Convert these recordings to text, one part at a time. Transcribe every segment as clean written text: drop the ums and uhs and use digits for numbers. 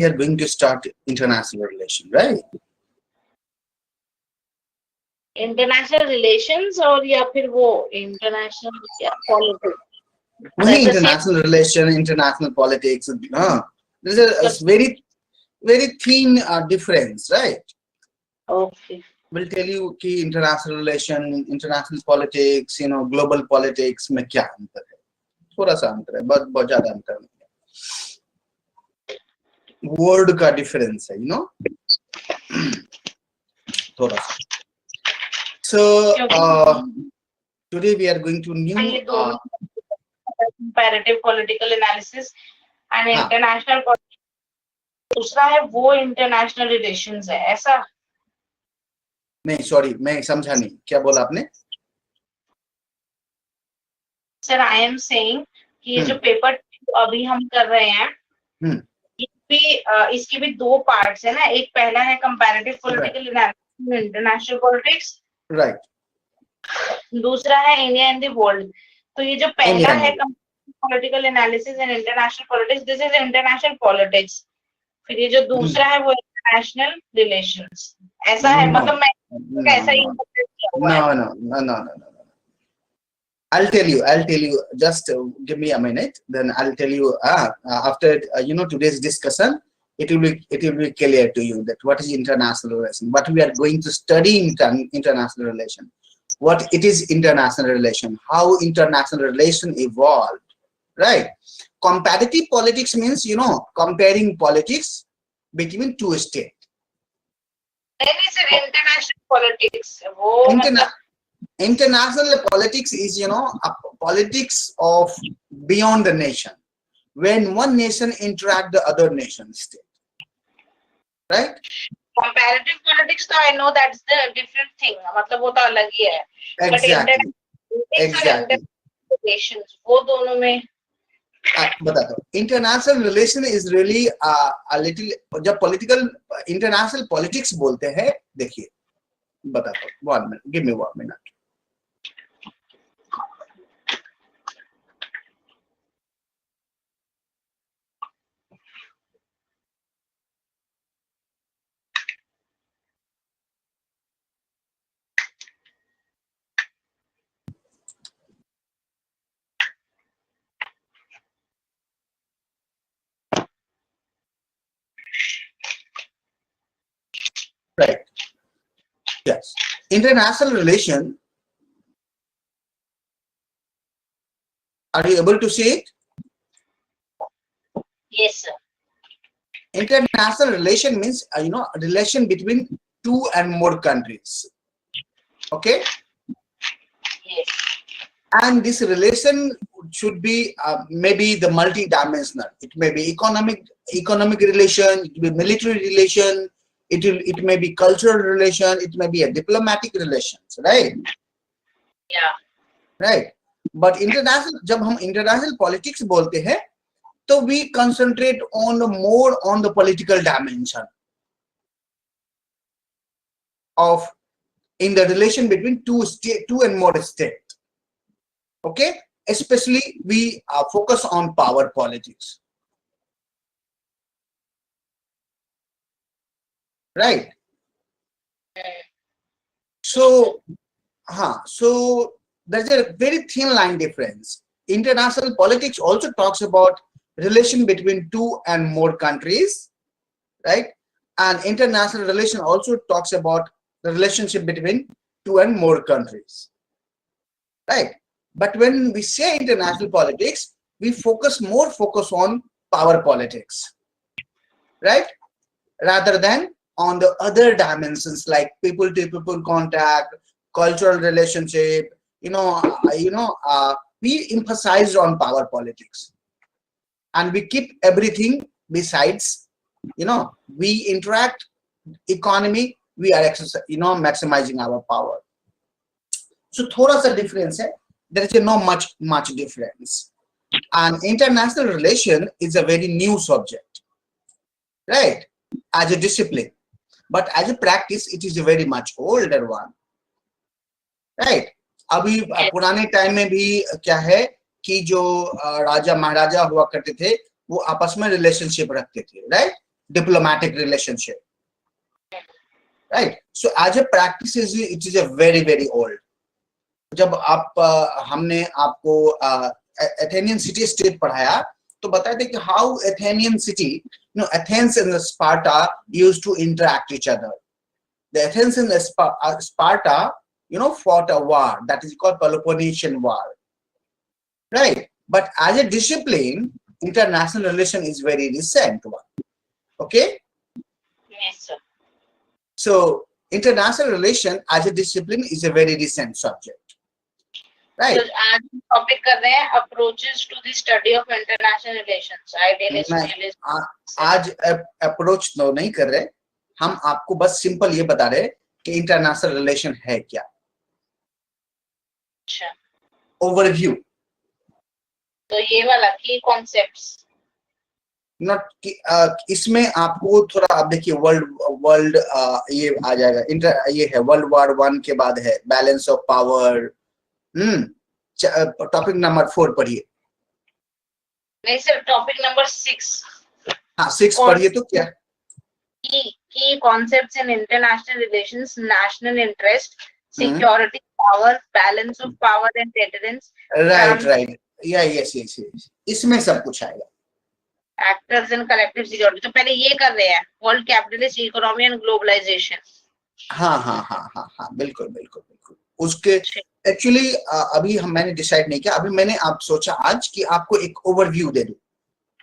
we are going to start international relation, right? International relations और या फिर वो international politics. वही international relation, international politics. There's a very thin difference, right? Okay. We'll tell you कि international relation, international politics, global politics में क्या अंतर है. थोड़ा सा अंतर है, बहुत ज़्यादा अंतर नहीं है. Word का difference है, थोड़ा सा. So today we are going to new comparative political analysis and international politics. दूसरा है वो international relations है, ऐसा? नहीं, sorry, मैं समझा नहीं, क्या बोला आपने? Sir, I am saying कि ये जो पेपर अभी हम कर रहे हैं, इसके भी दो पार्ट्स है ना. एक पहला है comparative political analysis and international politics. Right. दूसरा है India and the world. तो ये जो पहला है political analysis and international politics, this is international politics. फिर ये जो दूसरा है वो international relations. ऐसा है, मतलब मैं कैसा ही No. I'll tell you. Just give me a minute. Then I'll tell you. After today's discussion, it will be clear to you that what is international relation. What we are going to study international relation. What it is international relation. How international relation evolved. Right. Comparative politics means comparing politics between two states. Then is it international politics? International politics is a politics of beyond the nation, when one nation interact the other nation state, right? Comparative politics, so I know that's the different thing. मतलब वो तो अलग ही है. Exactly. Relations, वो दोनों में. बताता हूँ. International relation is really a little. जब political international politics बोलते हैं, देखिए, बताता हूँ. 1 minute. Give me 1 minute. Right. Yes. International relation. Are you able to see it? Yes, sir. International relation means relation between two and more countries. Okay. Yes. And this relation should be maybe the multi-dimensional. It may be economic relation. It may be military relation. It may be cultural relation. It may be a diplomatic relations, right? Yeah. Right. But जब हम international politics बोलते हैं, तो we concentrate more on the political dimension of in the relation between two and more states. Okay, especially we focus on power politics, right? So there's a very thin line difference. International politics also talks about relation between two and more countries, right? And international relation also talks about the relationship between two and more countries, right? But when we say international politics, we focus on power politics, right? Rather than on the other dimensions like people to people contact, cultural relationship. We emphasize on power politics, and we keep everything besides. We interact economy. We are maximizing our power. So थोड़ा सा difference है. There is no much difference. And international relation is a very new subject, right? As a discipline, but as a practice, it is a very much older one, right? अभी पुराने time में भी क्या है कि जो राजा महाराजा हुआ करते थे, वो आपस में रिलेशनशिप रखते थे, right? diplomatic relationship, right? So as a practice, it is a very very old. जब आप हमने आपको एथेनियन सिटी स्टेट पढ़ाया तो बताए थे कि how Athenian city, Athens and Sparta used to interact each other. The Athens and Sparta, fought a war that is called Peloponnesian War, right? But as a discipline, international relation is very recent one. Okay? Yes, sir. So international relation as a discipline is a very recent subject, right? So आज topic कर रहे हैं approaches to the study of international relations, idealist, realist. आज approach नहीं कर रहे, हम आपको बस सिंपल ये बता रहे कि इंटरनेशनल रिलेशन है क्या. अच्छा. ओवरव्यू. तो ये वाला की कॉन्सेप्ट्स. नॉट इसमें आपको थोड़ा, आप देखिए वर्ल्ड ये आ जाएगा. ये है वर्ल्ड वॉर 1 के बाद है balance of power. Topic number 4 पढ़िए. नहीं सर, टॉपिक नंबर 6. हाँ 6 पढ़िए. तो क्या key concepts in international relations, national interest, security, power, balance of power and deterrence. Right. Yes. इसमें सब कुछ आएगा. Actors in collective security. तो पहले ये कर रहे हैं, world capitalist economy and globalization. हाँ, बिल्कुल. उसके एक्चुअली अभी मैंने डिसाइड नहीं किया. अभी मैंने आप सोचा आज कि आपको एक ओवरव्यू दे दूं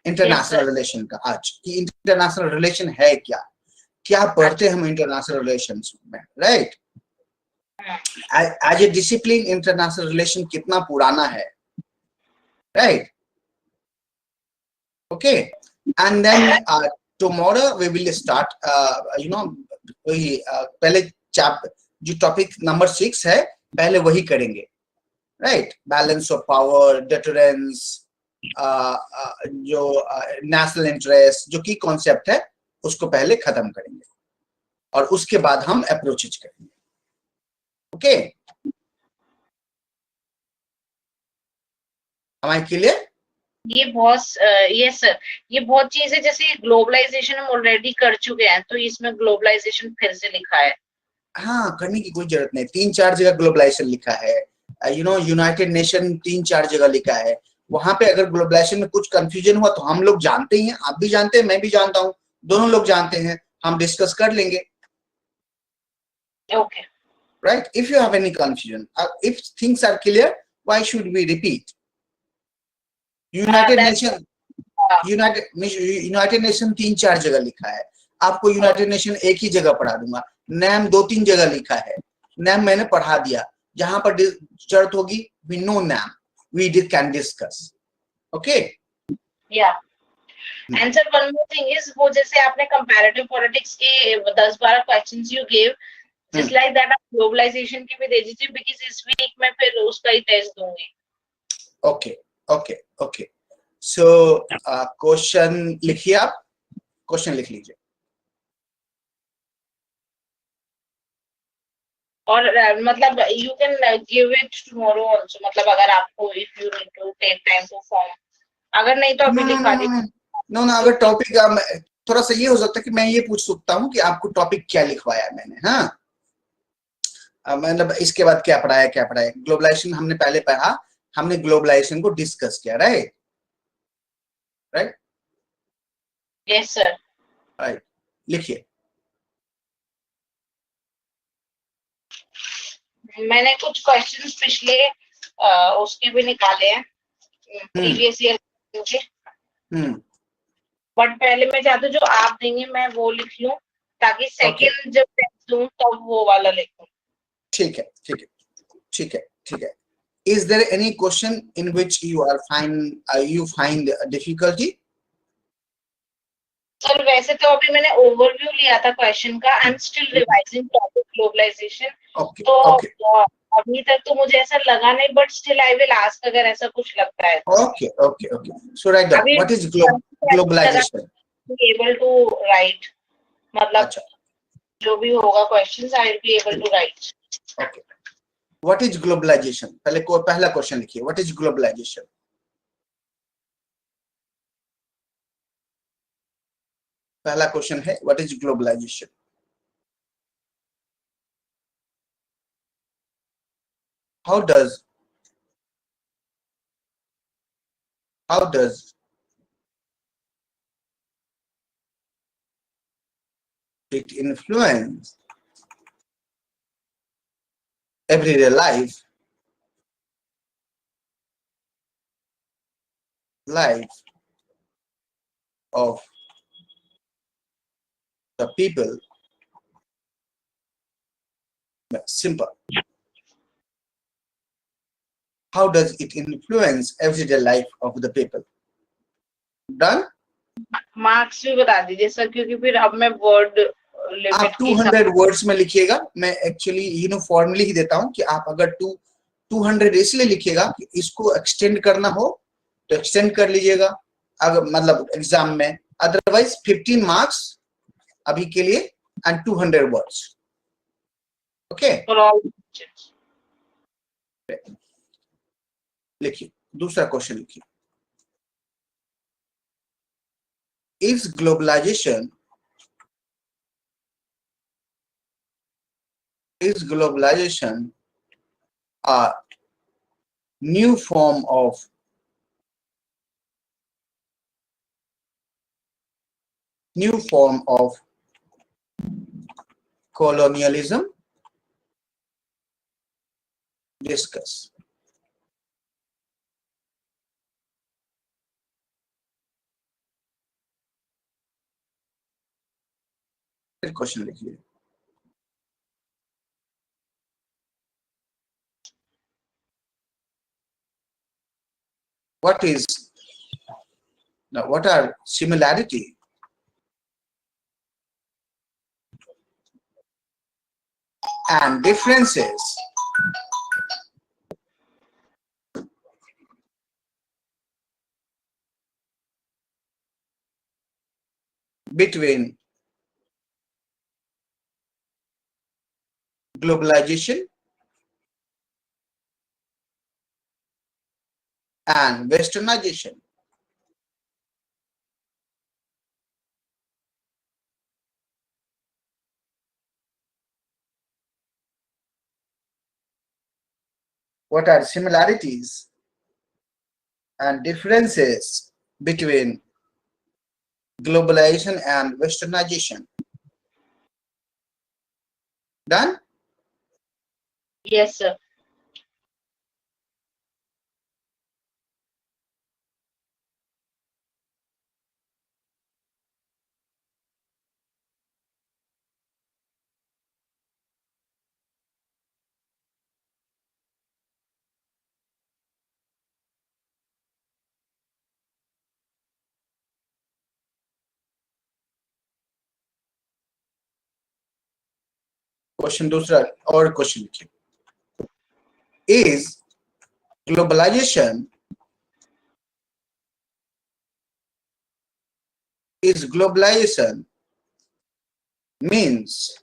इंटरनेशनल रिलेशन का. आज कि इंटरनेशनल रिलेशन है क्या पढ़ते हम इंटरनेशनल रिलेशंस में, right? As a discipline international relation कितना पुराना है, right? Okay. And then tomorrow we will start पहले जो टॉपिक नंबर 6 है पहले वही करेंगे, right? Balance of power, deterrence, जो नेशनल इंटरेस्ट, जो की कॉन्सेप्ट है उसको पहले खत्म करेंगे और उसके बाद हम अप्रोचेज करेंगे. Okay, am I clear? ये सर, ये बहुत चीजें जैसे ग्लोबलाइजेशन हम ऑलरेडी कर चुके हैं, तो इसमें ग्लोबलाइजेशन फिर से लिखा है. हाँ, करने की कोई जरूरत नहीं. 3-4 जगह ग्लोबलाइजेशन लिखा है. यूनाइटेड नेशन 3-4 जगह लिखा है. वहां पे अगर ग्लोबलाइजेशन में कुछ कंफ्यूजन हुआ तो हम लोग जानते हैं, आप भी जानते हैं, मैं भी जानता हूँ, दोनों लोग जानते हैं, हम डिस्कस कर लेंगे. Okay. Right? If you have any confusion, if things are clear, why should we repeat? United Nation 3-4 जगह लिखा है. आपको यूनाइटेड नेशन एक ही जगह पढ़ा दूंगा. नाम 2-3 जगह लिखा है. नाम मैंने पढ़ा दिया. जहां पर जरूरत होगी we know नाम, we can discuss. Okay? Yeah. And sir, one more thing is, वो जैसे आपने comparative politics के 10-12 questions you gave, just like that आप globalization की भी दे दीजिए, because इस week मैं फिर उसका ही टेस्ट दूंगी. Okay. So क्वेश्चन लिखिए. आप क्वेश्चन लिख लीजिए. और मतलब you can give it tomorrow also, मतलब अगर आपको if you need to take time to form, अगर नहीं तो अभी लिखा दीजिए. नो, अगर टॉपिक थोड़ा सा ये हो सकता है कि मैं ये पूछ सकता हूँ कि आपको टॉपिक क्या लिखवाया मैंने. हाँ, मतलब इसके बाद क्या पढ़ाया. ग्लोबलाइजेशन हमने पहले पढ़ा, हमने ग्लोबलाइजेशन को डिस्कस किया, राइट? Yes sir. राइट, लिखिए. मैंने कुछ क्वेश्चंस पिछले उसके भी निकाले हैं, प्रीवियस ईयर के. बट पहले मैं चाहती हूँ जो आप देंगे मैं वो लिख लूं, ताकि सेकंड जब टेस्ट दूं तब वो वाला लिखूं. ठीक है. Is there any question in which you find difficulty? Sir वैसे तो अभी मैंने ओवरव्यू लिया था क्वेश्चन का. I am still revising topic globalization. तो अभी तक तो मुझे ऐसा लगा नहीं, but still I will ask अगर ऐसा कुछ लगता है. Okay. So write down. What is globalization? Be able to write, मतलब जो भी होगा questions I will be able to write. Okay. What is globalization? पहला क्वेश्चन लिखिए. What is globalization? पहला क्वेश्चन है, what is globalization? How does it influence everyday life of the people? Simple. How does it influence everyday life of the people? Done? Marks भी बता दीजिए sir, क्योंकि फिर अब मैं वर्ड आप लिमिट की 200 वर्ड्स में लिखिएगा। मैं एक्चुअली यूनिफॉर्मली ही देता हूं कि आप अगर 200 इसलिए लिखिएगा कि इसको एक्सटेंड करना हो तो एक्सटेंड कर लीजिएगा, अगर मतलब एग्जाम में, अदरवाइज 15 मार्क्स अभी के लिए एंड 200 वर्ड्स। ओके, लिखिए दूसरा क्वेश्चन लिखिए। Is globalization a new form of colonialism? Discuss. Question लिखिए। What are similarity and differences between globalization and westernization? What are similarities and differences between globalization and westernization? Done? Yes sir. Question दूसरा और question लिखिए। Is globalization means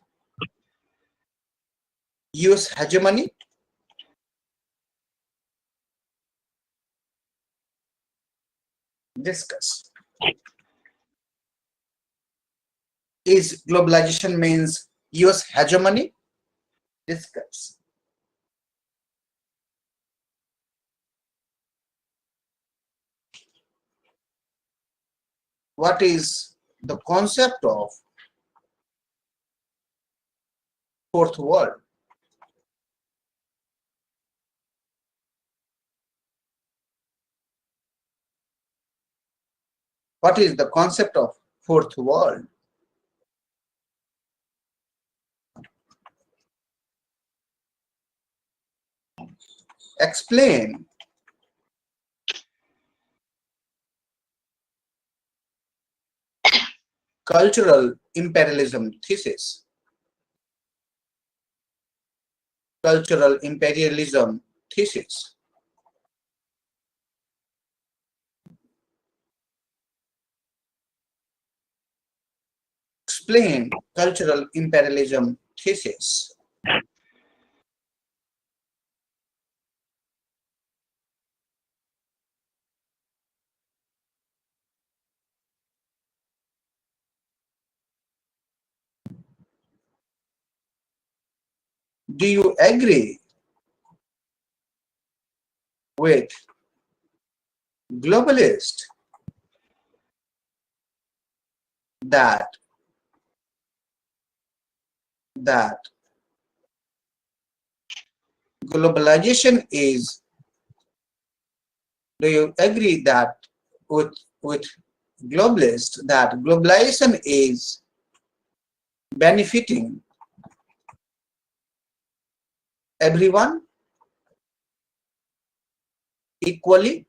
US hegemony? Discuss. Is globalization means US hegemony? Discuss. What is the concept of fourth world? What is the concept of fourth world? Explain cultural imperialism thesis. Cultural imperialism thesis. Explain cultural imperialism thesis. do you agree with globalists that globalization is, do you agree that with globalists that globalization is benefiting everyone equally?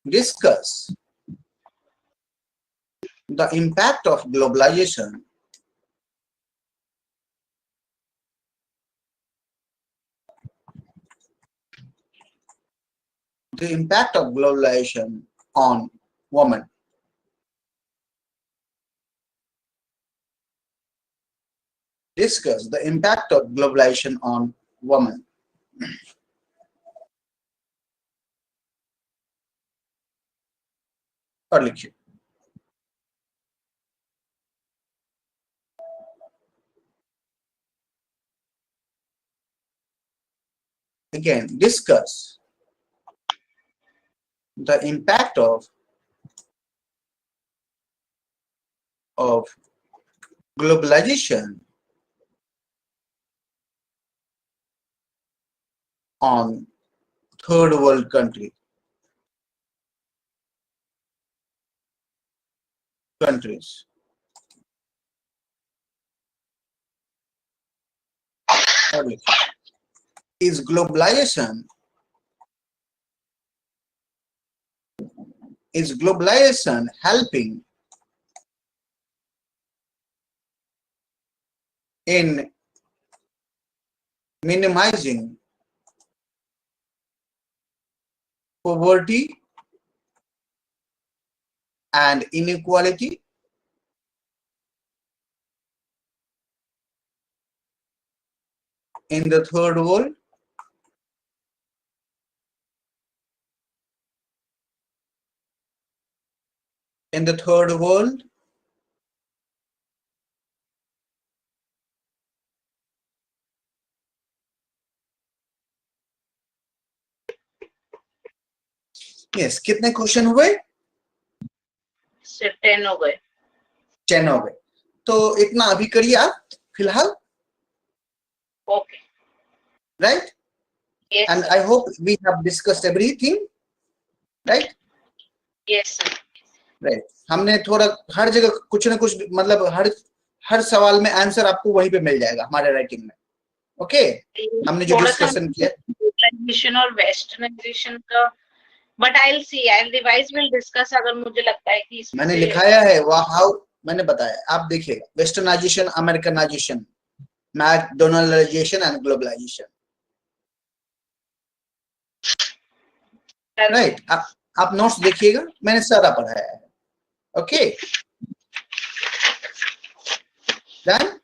Discuss the impact of globalization on women. Discuss the impact of globalization on women. और लिखिए। Again, discuss the impact of globalization on third world countries. Is globalization helping in minimizing poverty and inequality in the third world? In the third world? Yes, कितने question हुए? 10 हो गए। 10 हो गए। तो इतना अभी करिए आप फिलहाल। Okay. Right? Yes. And Sir. I hope we have discussed everything. Right? Yes. Sir. Right. हमने थोड़ा हर जगह कुछ ना कुछ मतलब हर सवाल में आंसर आपको वहीं पे मिल जाएगा हमारे राइटिंग में। ओके? हमने जो डिस्कशन किया ग्लोबलाइजेशन और वेस्टर्नाइजेशन का, but I will see, I will revise, will discuss अगर मुझे लगता है कि इसमें मैंने लिखाया है हाउ, मैंने बताया, आप देखिएगा westernisation, Americanisation, मैकडोनल्डाइजेशन and globalisation. Right, आप नोट्स देखिएगा, मैंने सारा पढ़ाया है। Okay done?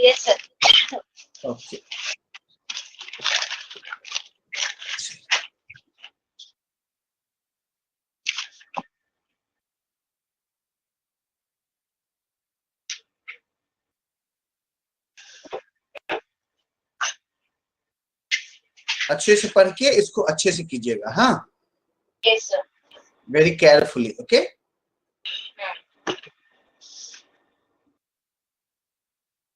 Yes sir. Okay अच्छे से पढ़ के इसको अच्छे से कीजिएगा। हाँ yes sir, very carefully. Okay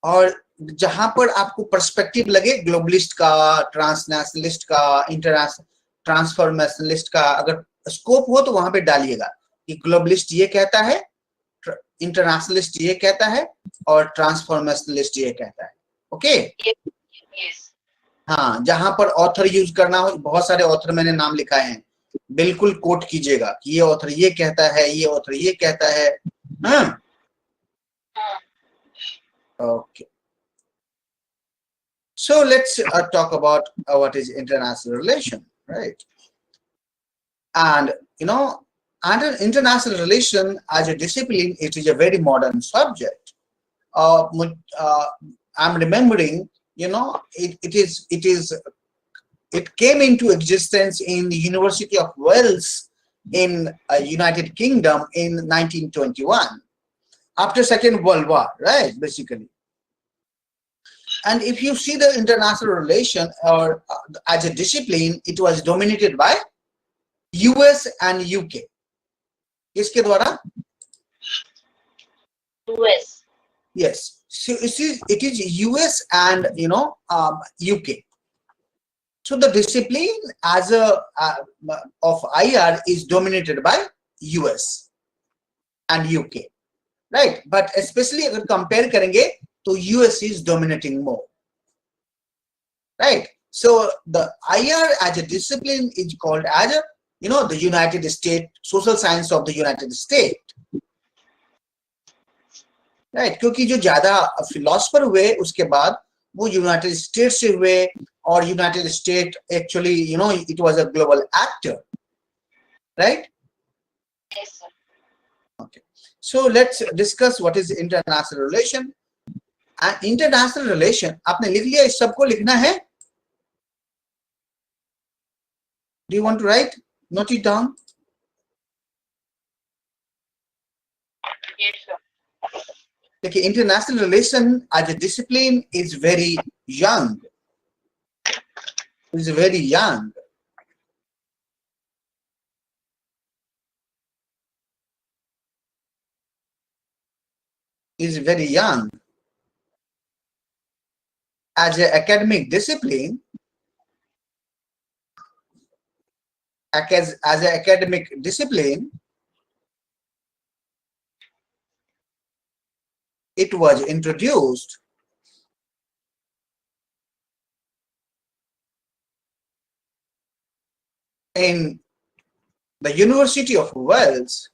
और जहां पर आपको पर्सपेक्टिव लगे ग्लोबलिस्ट का, ट्रांसनेशनलिस्ट का, इंटरनेशनल ट्रांसफॉर्मेशनलिस्ट का, अगर स्कोप हो तो वहां पे डालिएगा कि ग्लोबलिस्ट ये कहता है, इंटरनेशनलिस्ट ये कहता है और ट्रांसफॉर्मेशनलिस्ट ये कहता है। Okay yes. हाँ, जहां पर ऑथर यूज करना हो, बहुत सारे ऑथर मैंने नाम लिखाए हैं, बिल्कुल कोट कीजिएगा कि ये ऑथर ये कहता है, ये ऑथर ये कहता है। हाँ okay, so let's talk about what is international relation, right? And you know, under international relation as a discipline, it is a very modern subject. I'm remembering, you know, it came into existence in the University of Wales in United Kingdom in 1921 after Second World War, right? Basically. And if you see the international relation or as a discipline, it was dominated by US and UK. किसके द्वारा? US. Yes. So it is US and, you know, UK. So the discipline as a of IR is dominated by US and UK, right? But especially अगर compare करेंगे तो US is dominating more, right? So the IR as a discipline is called as a, you know, the United States social science of the United States, right? क्योंकि जो ज़्यादा philosopher हुए उसके बाद वो यूनाइटेड स्टेट से हुए और United state actually, you know, it was a global actor, right? Yes, sir. Okay, so let's discuss what is international relation. And international relation आपने लिख लिया, इस सबको लिखना है? Do you want to write? Note it down. Yes, sir. देखिए, international relation as a discipline is very young. Is very young. Is very young. As an academic discipline, as an academic discipline, it was introduced in the University of Wales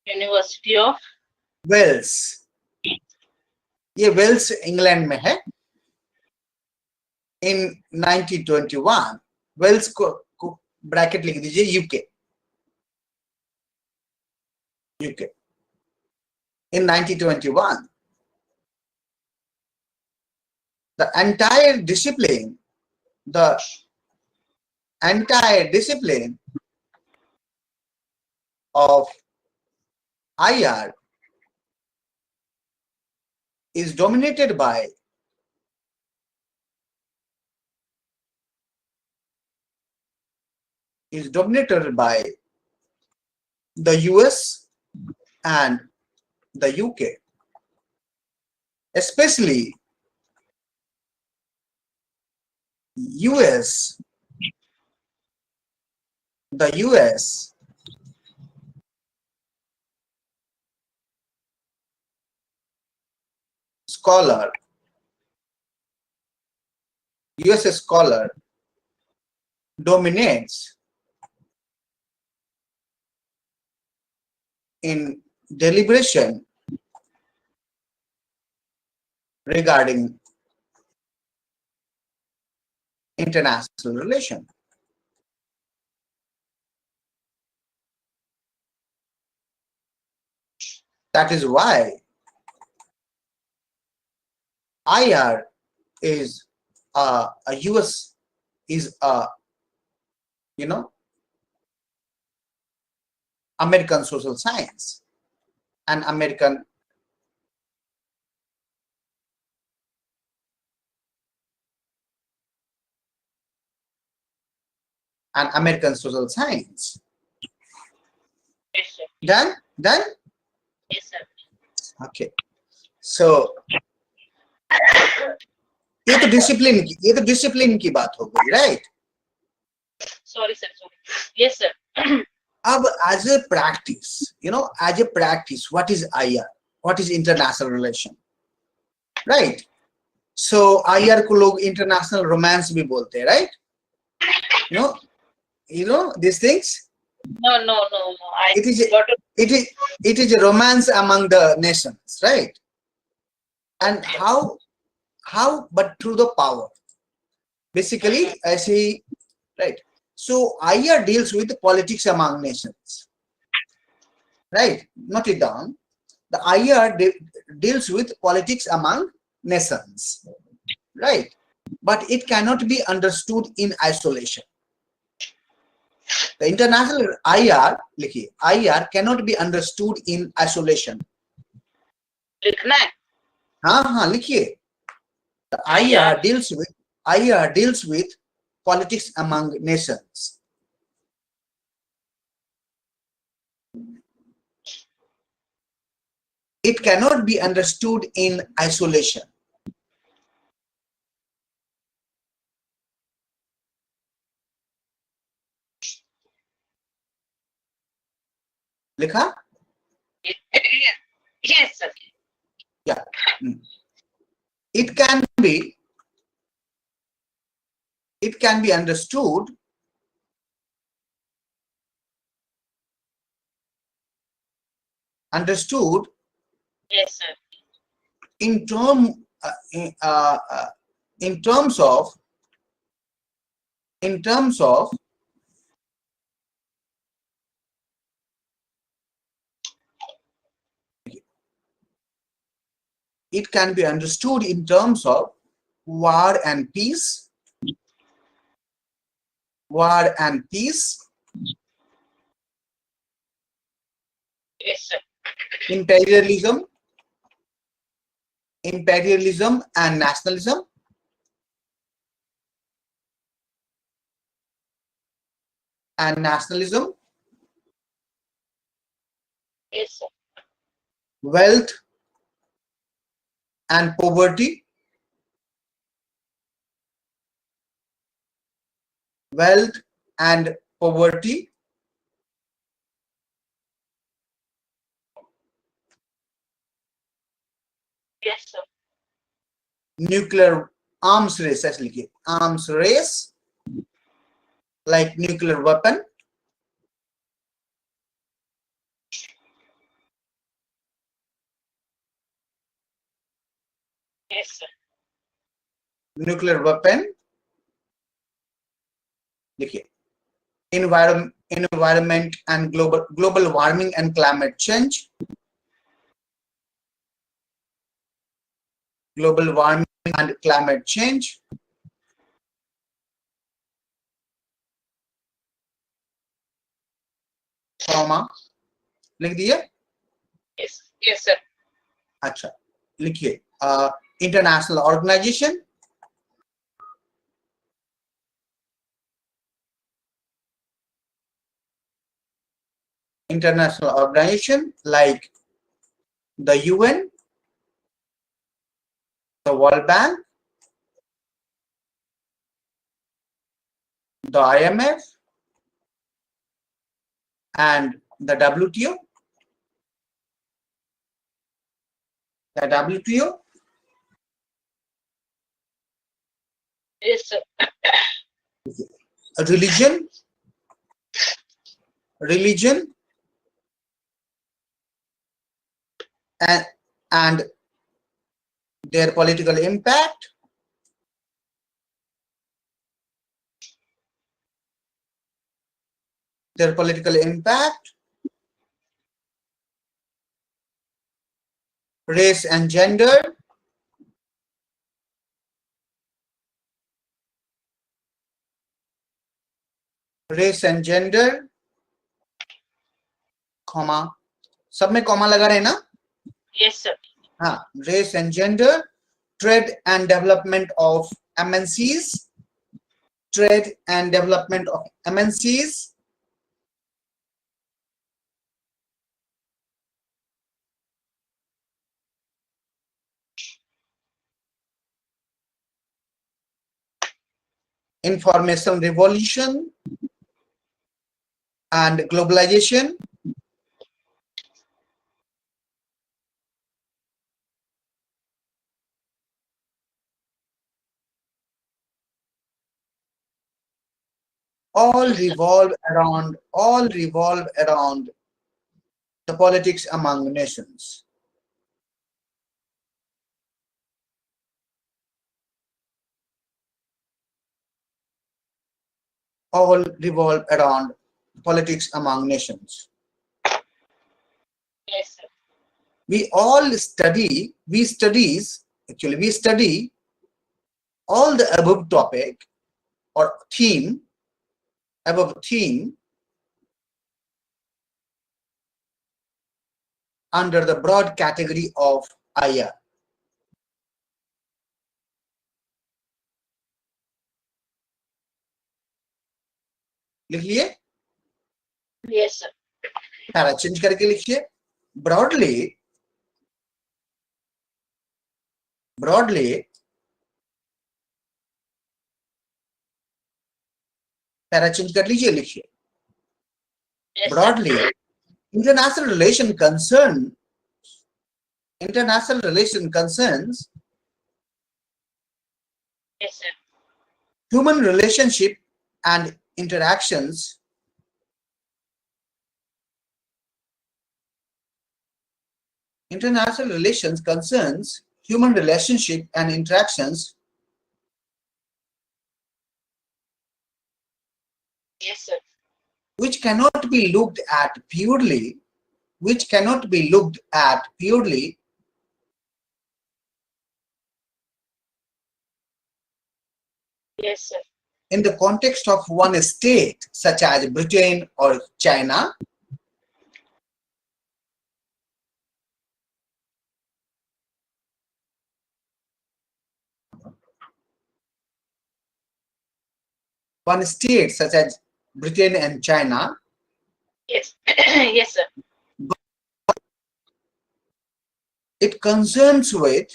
University of Wales. ये Wales England में है. In 1921, Wales को bracket लिख दीजिए, UK. UK. In 1921, the entire discipline of IR is dominated by the US and the UK, especially the US scholar dominates in deliberation regarding international relation. That is why IR is a US is a, you know, American social science and American social science. Yes, sir. Done? Yes, sir. Okay. So ये तो discipline की बात हो गई, right? Sorry, sir. Sorry. Yes, sir. अब as a practice, you know, what is IR? What is international relation? Right? So IR को लोग international romance भी बोलते हैं, right? You know these things? No. It is a romance among the nations, right? And how but through the power. Basically, I see, right? So IR deals with the politics among nations, right? Note it down. The IR deals with politics among nations, right? But it cannot be understood in isolation. The international IR, लिखिए, IR cannot be understood in isolation. लिखना है? हाँ, लिखिए. The IR deals with politics among nations. It cannot be understood in isolation. लिखा? Yes, sir. Yeah. It can be understood Yes, sir. in terms of it can be understood in terms of war and peace, Yes, sir. imperialism and nationalism, Yes, sir. wealth and poverty, Yes, sir. nuclear arms race, ऐसे लिखिए, arms race, like nuclear weapon, Yes, sir. लिखिए, environment and global warming and climate change, comma, लिख दिए? Yes, yes, sir. अच्छा, लिखिए, international organization, like the UN, the World Bank, the IMF, and the WTO. Yes, sir. Religion and their political impact, race and gender, comma, सब में comma लगा रहे ना? Yes, sir. हाँ, race and gender, trade and development of MNCs, information revolution and globalization, all revolve around the politics among nations. All revolve around politics among nations. Yes, sir. We study all the above topic or theme, under the broad category of IR. लिखिए, Yes, sir. Para change करके लिखिए. Broadly, para change कर लीजिए, लिखिए. Yes, sir. Broadly, international relation concerns Yes, sir. human relationship and interactions. International relations concerns human relationship and interactions. Yes, sir. Which cannot be looked at purely. Yes, sir. In the context of one state, such as Britain or China. One state such as Britain and China. Yes. Yes, sir. It concerns with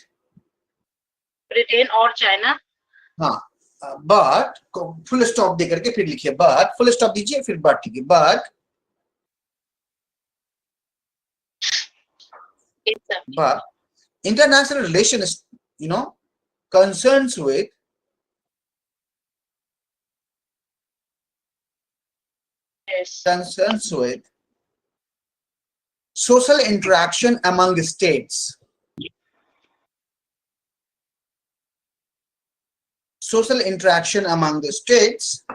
Britain or China. हाँ, but full stop दे करके फिर लिखिए, but full stop दीजिए फिर but लिखिए, but Yes, sir. but international relations, concerns with Yes. social interaction among states. Social interaction among the states.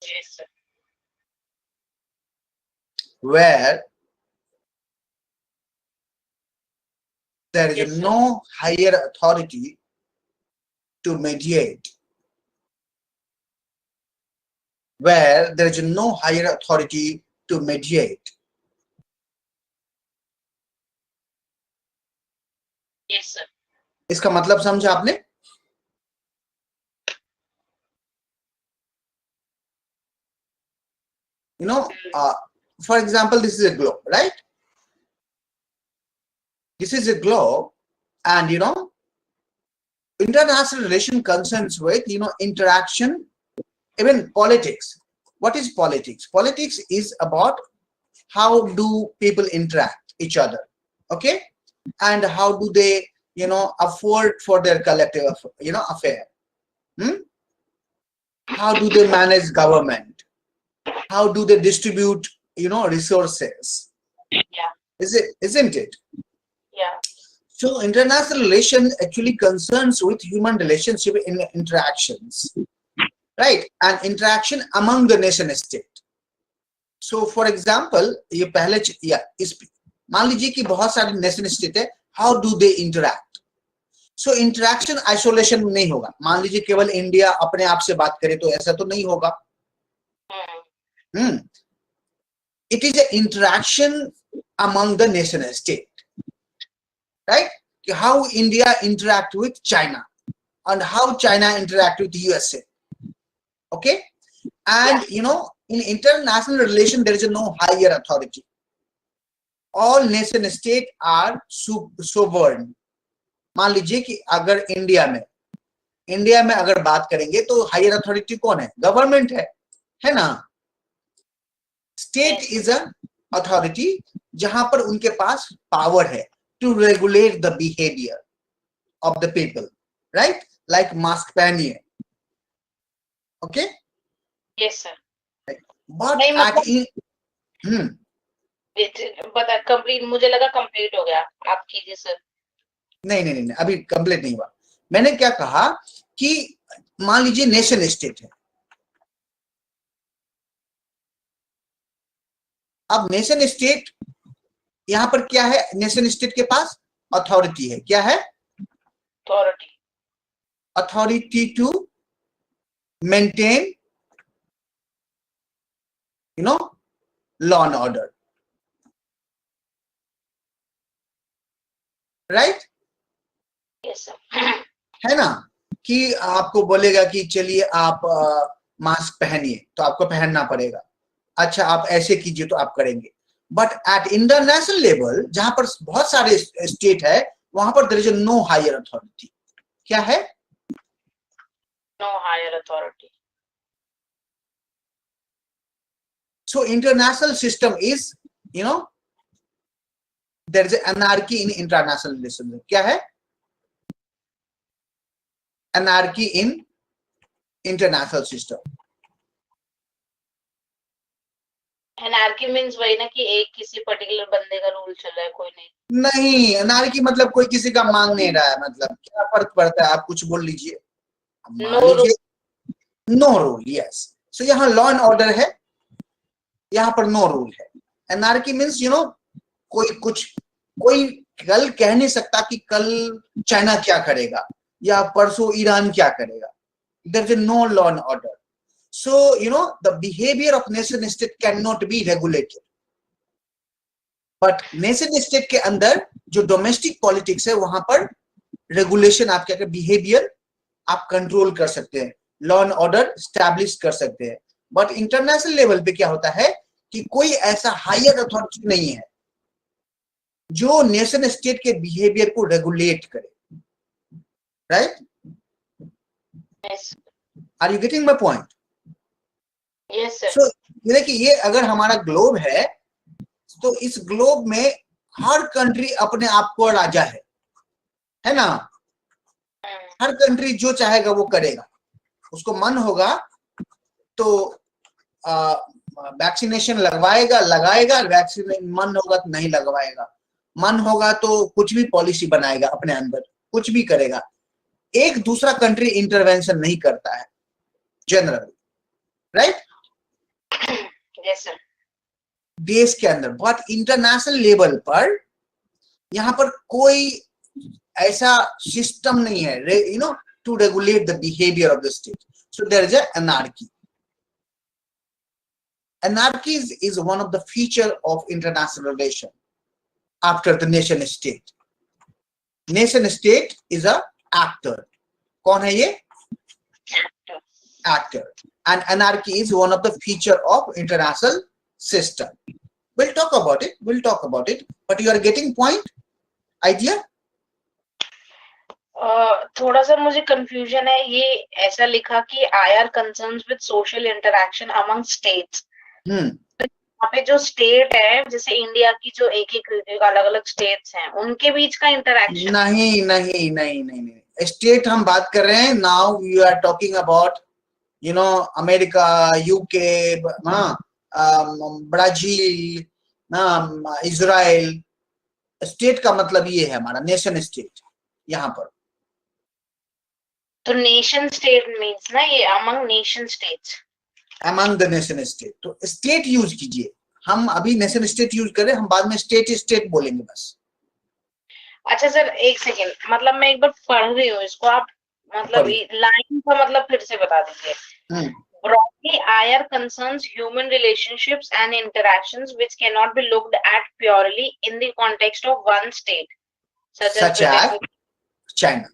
Yes, sir. Where there is Yes, sir. no higher authority to mediate. Where there is no higher authority to mediate. Yes, sir. इसका मतलब समझा आपने? For example, this is a globe, right? This is a globe, and international relation concerns with interaction, even politics. What is politics? Politics is about how do people interact each other, okay, and how do they afford for their collective affair. How do they manage government? How do they distribute resources? Yeah. Isn't it? Yeah. So international relation actually concerns with human relationship in interactions, right? And interaction among the nation state. So for example, ये पहले इस मान लीजिए कि बहुत सारे nation state है, how do they interact? So interaction isolation नहीं होगा. मान लीजिए केवल इंडिया अपने आप से बात करे तो ऐसा तो नहीं होगा. It is an interaction among the nation state, right? How India interact with China and how China interact with USA, okay? And in international relation there is no higher authority. All nation state are sovereign. मान लीजिए कि अगर India में अगर बात करेंगे तो higher authority कौन है? गवर्नमेंट है ना? स्टेट इज अ अथॉरिटी जहां पर उनके पास पावर है to regulate the behaviour of the people, right? Like mask पहनिए, ओके? Yes sir. बट बता कंप्लीट, मुझे लगा कंप्लीट हो गया, आप कीजिए सर. नहीं, अभी कंप्लीट नहीं हुआ. मैंने क्या कहा कि मान लीजिए नेशन स्टेट है, अब नेशन स्टेट यहां पर क्या है, नेशन स्टेट के पास अथॉरिटी है, क्या है, authority to maintain law and order, right, है ना, कि आपको बोलेगा कि चलिए आप मास्क पहनिए तो आपको पहनना पड़ेगा, अच्छा आप ऐसे कीजिए तो आप करेंगे। बट एट इंटरनेशनल लेवल जहां पर बहुत सारे स्टेट है, वहां पर there is no higher authority, क्या है, no higher authority. So international system is there is anarchy in international relation, क्या है, anarchy in international system. Anarchy means वही ना कि एक किसी पर्टिकुलर बंदे का रूल चल रहा है, कोई नहीं। नहीं, एनार्की मतलब कोई किसी का मांग नहीं रहा है, मतलब क्या फर्क पड़ता है, आप कुछ बोल लीजिए, मान लीजिए नो रूल, यस, सो यहाँ लॉ एंड ऑर्डर है, यहाँ पर नो रूल है। एनार्की मीन्स कोई कल कह नहीं सकता कि कल चाइना क्या करेगा या परसों ईरान क्या करेगा, there is no law and order, so the behaviour of nation state can not be regulated, but nation state के अंदर जो डोमेस्टिक पॉलिटिक्स है वहां पर रेगुलेशन, आप क्या बिहेवियर आप कंट्रोल कर सकते हैं, लॉ एंड ऑर्डर स्टैब्लिश कर सकते हैं। बट इंटरनेशनल लेवल पे क्या होता है कि कोई ऐसा हायर अथॉरिटी नहीं है जो नेशन स्टेट के बिहेवियर को रेगुलेट करे, right, are you getting my point? Yes sir. So देखिए, ये अगर हमारा ग्लोब है तो इस ग्लोब में हर कंट्री अपने आप को राजा है ना, हर कंट्री जो चाहेगा वो करेगा, उसको मन होगा तो वैक्सीनेशन लगाएगा, वैक्सीन मन होगा तो नहीं लगवाएगा, मन होगा तो कुछ भी पॉलिसी बनाएगा अपने अंदर, कुछ भी करेगा, एक दूसरा कंट्री इंटरवेंशन नहीं करता है जनरली, राइट, यस सर। देश के अंदर। बट इंटरनेशनल लेवल पर यहाँ पर कोई ऐसा सिस्टम नहीं है to regulate the behaviour of the state, so there is anarchy. Anarchy is one of the feature of international relation after the nation state. Nation state is a actor. कौन है ये? Actor. And anarchy is one of the feature of international system. We'll talk about it. But you are getting point? Idea? थोड़ा सा मुझे confusion है, ये ऐसा लिखा कि IR concerns with social interaction among states. यहाँ पे जो स्टेट है, जैसे इंडिया की जो एक अलग अलग स्टेट्स हैं, उनके बीच का इंटरेक्शन। नहीं, स्टेट हम बात कर रहे हैं, now we are talking about America, UK, Brazil, Israel, state का मतलब ये है हमारा नेशन स्टेट यहाँ पर। तो नेशन स्टेट मीन्स ना ये among nation states, among the nation state, तो स्टेट यूज कीजिए, हम अभी नेशन स्टेट यूज करें, हम बाद में स्टेट बोलेंगे बस। अच्छा सर एक सेकेंड, मतलब मैं एक बार पढ़ रही हूँ इसको, आप मतलब लाइन का मतलब फिर से बता दीजिए। Broadly, IR concerns human relationships and interactions which cannot be looked at purely in the context of one state, such as China.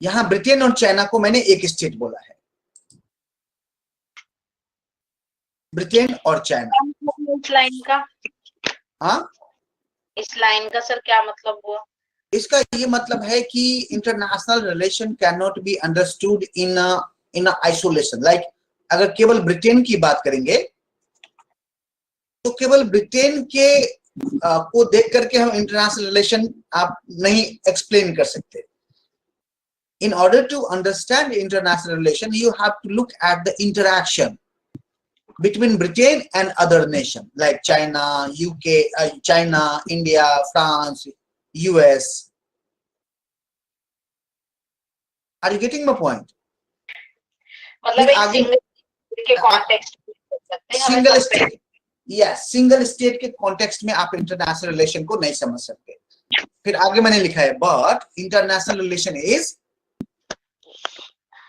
यहाँ ब्रिटेन और चाइना को मैंने एक स्टेट बोला है, ब्रिटेन और चाइना। इस लाइन का, हाँ, इस लाइन का सर क्या मतलब हुआ? इसका ये मतलब है कि international relation can not be understood in isolation. Like अगर केवल ब्रिटेन की बात करेंगे तो केवल ब्रिटेन के को देख करके हम इंटरनेशनल रिलेशन आप नहीं एक्सप्लेन कर सकते। In order to understand international relation, you have to look at the interaction between Britain and other nations like China, UK, China, India, France, US. Are you getting my point? मतलब एक single के context में कर सकते हैं, single state, yes, single state के context में आप इंटरनेशनल रिलेशन को नहीं समझ सकते। फिर आगे मैंने लिखा है but international relation is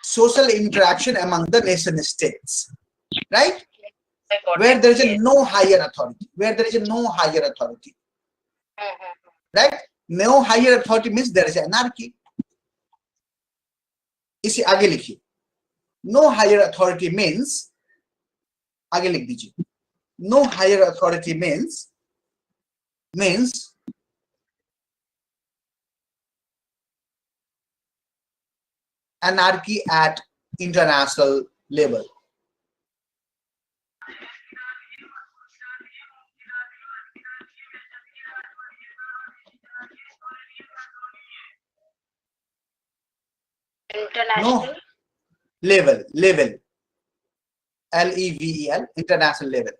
social interaction among the nation states, right? Where there is a no higher authority, where there is a no higher authority, right? No higher authority means there is anarchy. इसे आगे लिखिए, no higher authority means, आगे लिख दीजिए, no higher authority means anarchy at international level. International level, LEVEL, international level.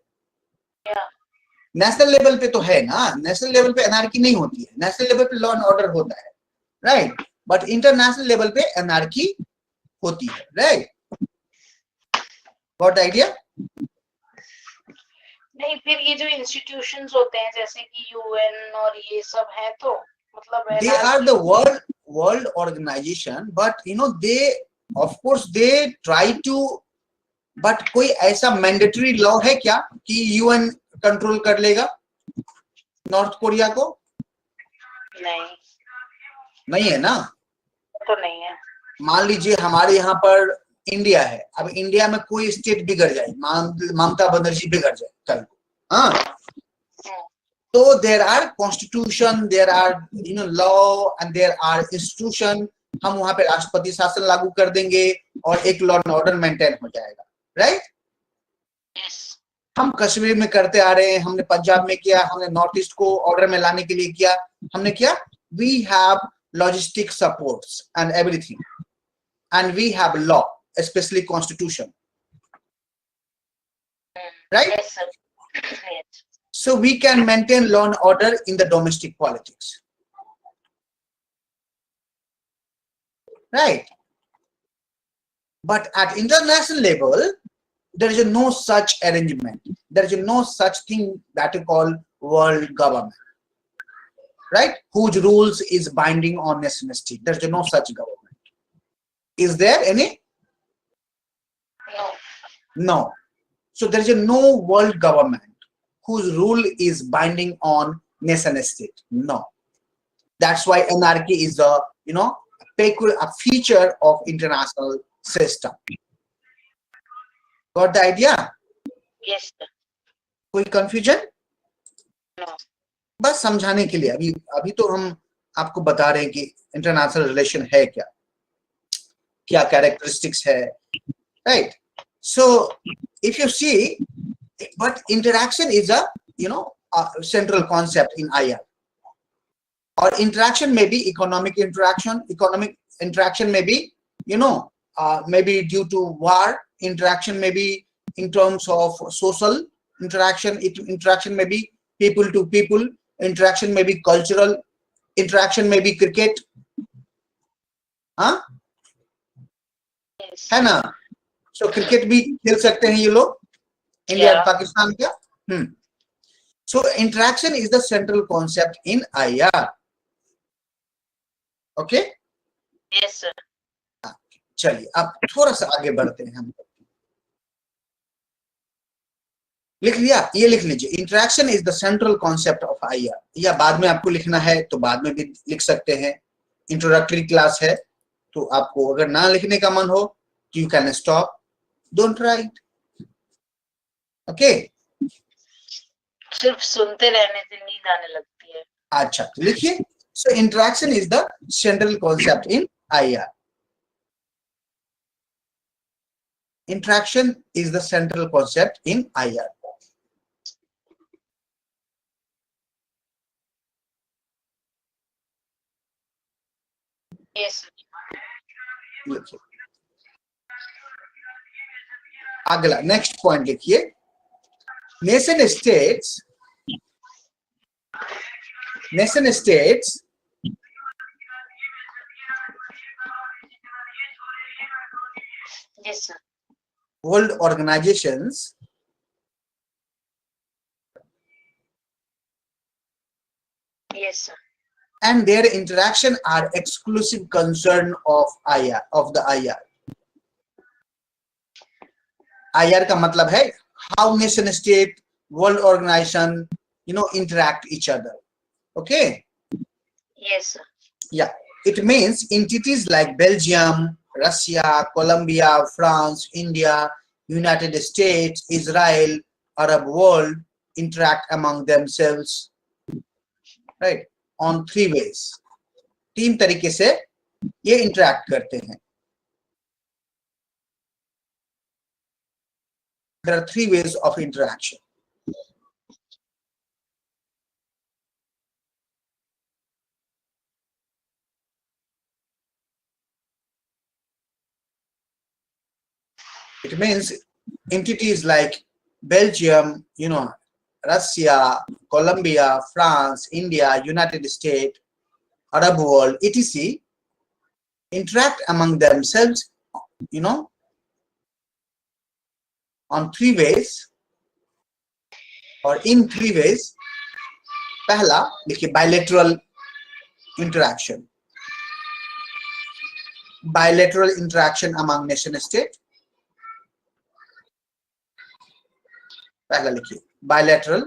National level पे तो है ना, नेशनल लेवल पे एनार्की नहीं होती है, नेशनल लेवल पे लॉ एंड ऑर्डर होता है, राइट? बट इंटरनेशनल लेवल पे एनार्की होती है, राइट? Got idea? नहीं, फिर ये जो इंस्टीट्यूशंस होते हैं जैसे कि यूएन और ये सब है, तो मतलब they are the world organisation, but you know they of course they try to, बट कोई ऐसा मैंडेटरी लॉ है क्या कि यूएन कंट्रोल कर लेगा नॉर्थ कोरिया को? नहीं है ना, तो नहीं है। मान लीजिए हमारे यहाँ पर इंडिया है, अब इंडिया में कोई स्टेट बिगड़ जाए, ममता बनर्जी बिगड़ जाए कल को, हाँ, तो there are constitution, there are you know law and there are institution, हम वहां पे राष्ट्रपति शासन लागू कर देंगे और एक लॉ एंड ऑर्डर मेंटेन हो जाएगा, राइट? हम कश्मीर में करते आ रहे हैं, हमने पंजाब में किया, हमने नॉर्थ ईस्ट को ऑर्डर में लाने के लिए किया, हमने किया, we have logistic supports and everything and we have law, especially constitution, right? Yes, sir. Yes. So we can maintain law and order in the domestic politics, right? But at international level there is no such arrangement, there is no such thing that is called world government, right, whose rules is binding on nation state. There is no such government. Is there any? No. So there is no world government whose rule is binding on nation state. No. That's why anarchy is a, you know, a feature of international system. Got the idea? Yes, sir. कोई confusion? No. बस समझाने के लिए, अभी तो हम आपको बता रहे हैं कि इंटरनेशनल रिलेशन है क्या, क्या कैरेक्टरिस्टिक्स है, right? So if you see, but interaction is a, you know, a central concept in IR. Or interaction may be economic interaction may be, you know, maybe due to war, interaction may be in terms of social interaction, interaction may be people to people, interaction may be cultural, interaction may be cricket, हाँ, है ना? So cricket भी खेल सकते हैं ये लोग, India Pakistan का। So interaction is the central concept in IR. Okay? Yes, sir. चलिए अब थोड़ा सा आगे बढ़ते हैं हम। लिख लिया? ये लिख लीजिए, interaction is the central concept of IR, या बाद में आपको लिखना है तो बाद में भी लिख सकते हैं, इंट्रोडक्टरी क्लास है, तो आपको अगर ना लिखने का मन हो तो you can stop, don't write, okay? सिर्फ सुनते रहने से नींद आने लगती है। अच्छा, तो लिखिए, so interaction is the central concept in IR. Interaction is the central concept in IR. Yes. लिखिए, अगला नेक्स्ट पॉइंट लिखिए, nation states Yes, sir. world organizations Yes, sir. and their interaction are exclusive concern of IR of the IR. IR का मतलब है how nation state, world organization, interact each other. Okay. Yes, sir. Yeah, it means entities like Belgium, Russia, Colombia, France, India, United States, Israel, Arab world interact among themselves, right, on three ways. तीन तरीके से ये interact करते हैं. There are three ways of interaction. It means entities like Belgium, Russia, Colombia, France, India, United States, Arab world, etc. interact among themselves, on three ways or in three ways. पहला देखिए bilateral interaction. Bilateral interaction among nation state. पहला लिखिए bilateral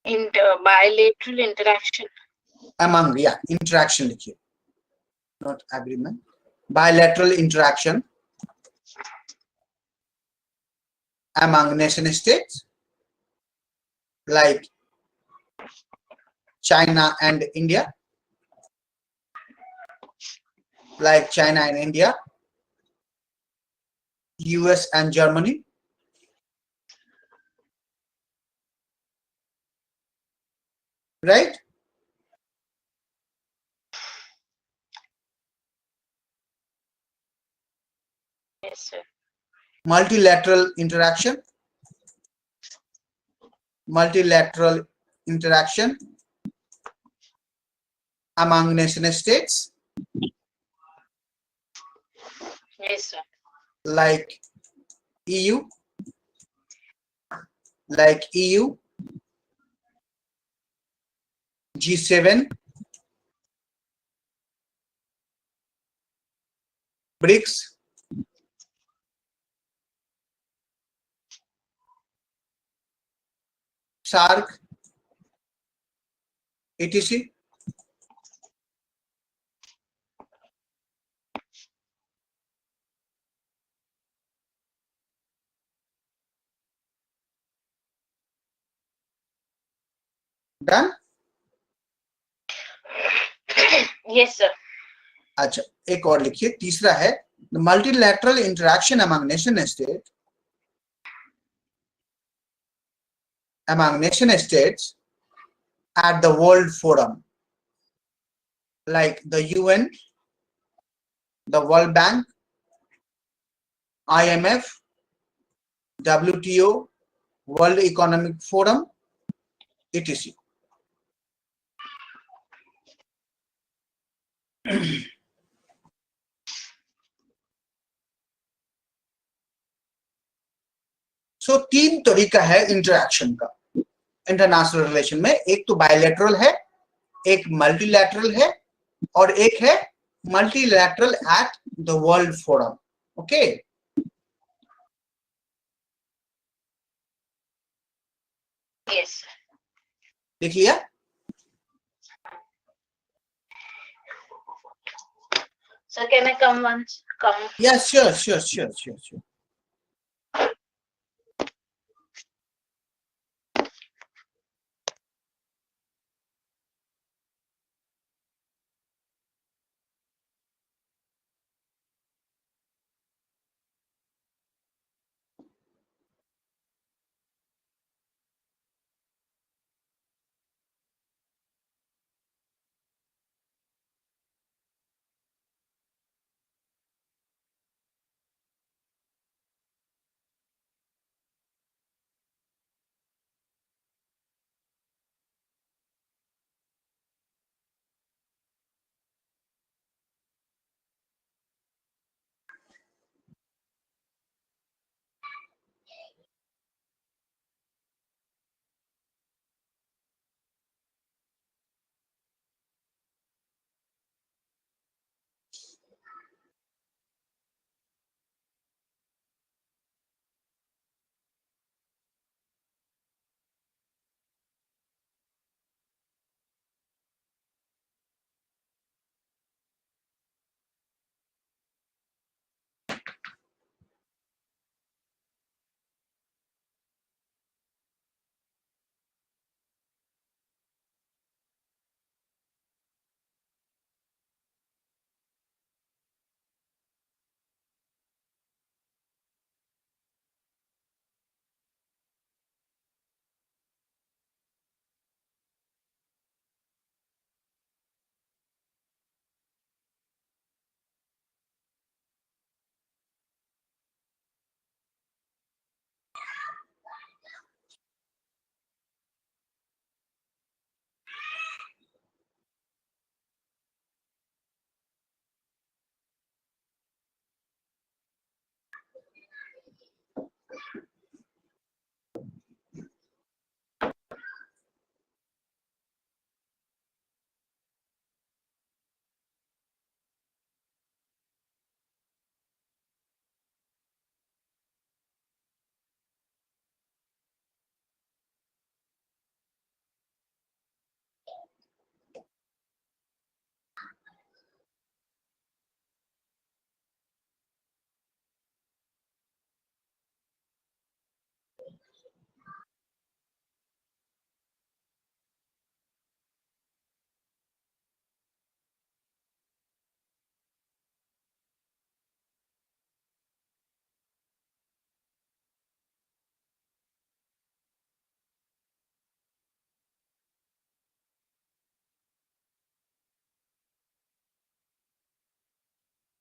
bilateral interaction among, interaction लिखिए, not agreement. Bilateral interaction among nation states like China and India, US and Germany, right? Yes, sir. Multilateral interaction among nation states Yes, sir. like EU, G7, BRICS, SARC, etc. Done? Yes, sir. अच्छा, एक और लिखिए, तीसरा है multilateral interaction among nation states at the World Forum like the UN, the World Bank, IMF, WTO, World Economic Forum, etc. सो तीन तरीका है interaction का इंटरनेशनल रिलेशन में. एक तो बायलैटरल है, एक मल्टीलैटरल है और एक है multilateral at the world forum. Okay, Yes. देख लिया? So can I come once? Come. Yes, sure.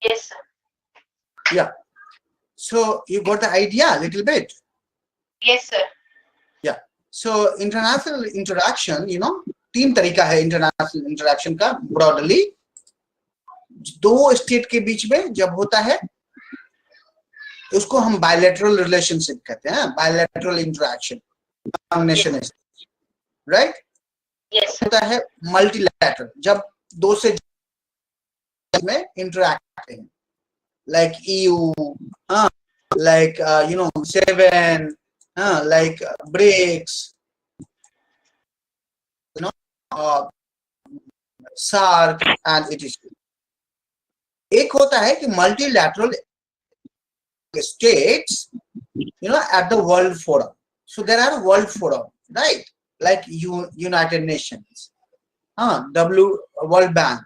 Yes, sir. Yeah. So you got the idea a little bit. Yes, sir. Yeah. So international interaction, तीन तरीका है international interaction का broadly. दो state के बीच में जब होता है उसको हम बायलैटरल रिलेशनशिप कहते हैं, bilateral interaction nation, right. Yes, sir. होता है मल्टीलैटरल जब दो से में इंटरेक्ट करते हैं, like EU, like 7, like BRICS, SARC and etc. एक होता है कि multilateral states, at the world forum. So there are world forum, right? Like United Nations, World Bank,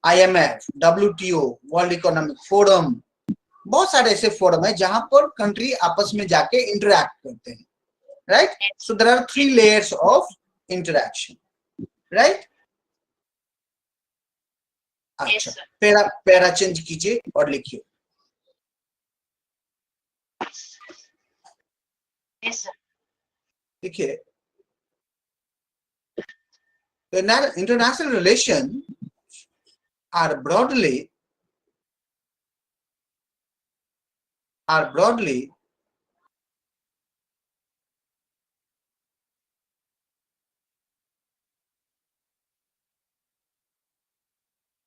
IMF, WTO, World Economic Forum. बहुत सारे ऐसे forum है जहां पर कंट्री आपस में जाके इंटरैक्ट करते हैं, right. So there are 3 layers of interaction, right. अच्छा, पैरा चेंज कीजिए और लिखिए. Yes, sir. देखिए, international relations are broadly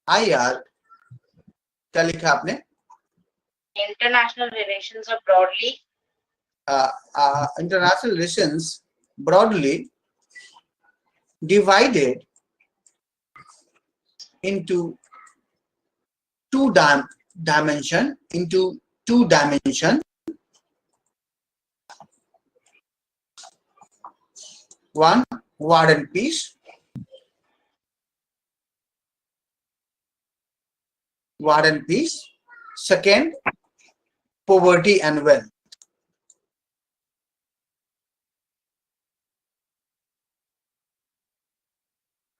IR, क्या लिखा आपने? International relations are broadly international relations broadly divided into two dimension. One, war and peace. Second, poverty and wealth.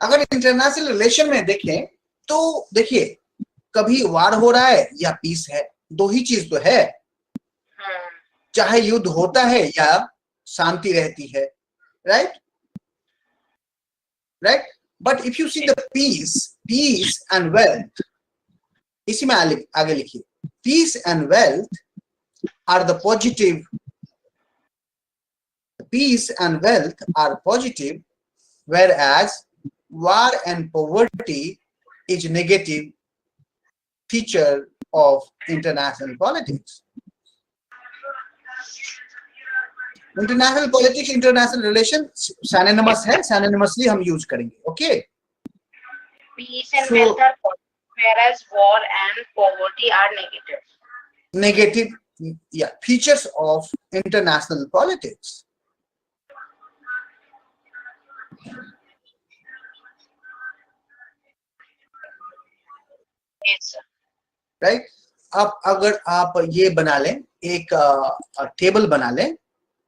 अगर international relation में देखें तो देखिए, कभी वार हो रहा है या पीस है, दो ही चीज तो है. चाहे युद्ध होता है या शांति रहती है, right. But if you see the peace and wealth, इसी में आगे लिखिए, peace and wealth are the positive. Peace and wealth are positive, whereas war and poverty is negative feature of international politics. International politics, international relations synonymous है, synonymously हम use करेंगे, okay? Peace and wealth are positive, whereas war and poverty are negative. Negative, yeah, features of international politics. Yes, sir. Right. अब अगर आप ये बना लें, एक टेबल बना लें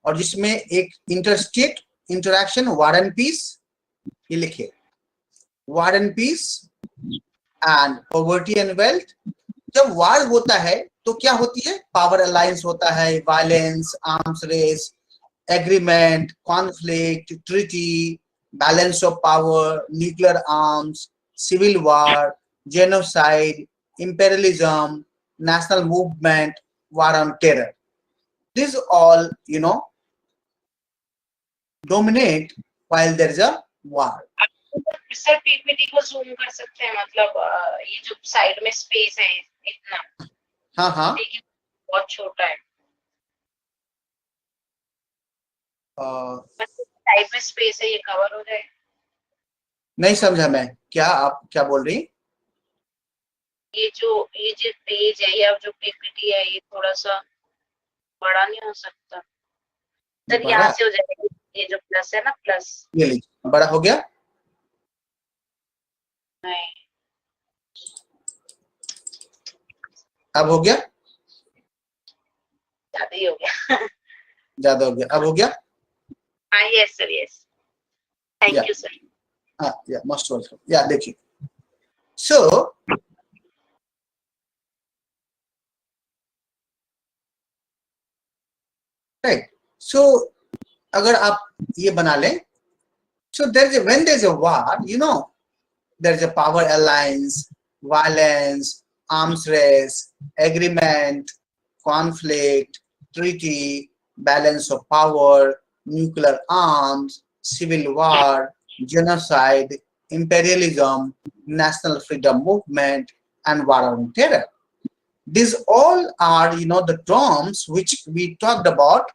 और जिसमें एक interstate interaction war and peace, ये लिखिए, war and peace and poverty and wealth. जब वार होता है तो क्या होती है? पावर अलायंस होता है, violence, arms race, agreement, conflict, treaty, balance of power, nuclear arms, civil war, genocide, imperialism, national movement, war on terror. These all, dominate while there is a war. Sir PPT को zoom कर सकते हैं, मतलब ये जो side में space है इतना, हाँ, लेकिन बहुत छोटा है. साइड में स्पेस है, ये कवर हो जाए. नहीं समझा मैं, क्या आप क्या बोल रही? ये जो पेज है या जो पीपीटी है, ये थोड़ा सा बड़ा नहीं हो सकता सर? यहाँ से हो जाएगा, ये जो प्लस है ना, प्लस ये लीजिए, बड़ा हो गया. नहीं, अब हो गया? ज्यादा ही हो गया. ज्यादा हो गया, अब हो गया. हाँ, yes sir, yes. Thank you sir. या मोस्ट वेलकम. या देखिए, सो So अगर आप ये बना लें, so when there's a war, you know, there's a power alliance, violence, arms race, agreement, conflict, treaty, balance of power, nuclear arms, civil war, genocide, imperialism, national freedom movement, and war on terror. These all are, you know, the terms which we talked about.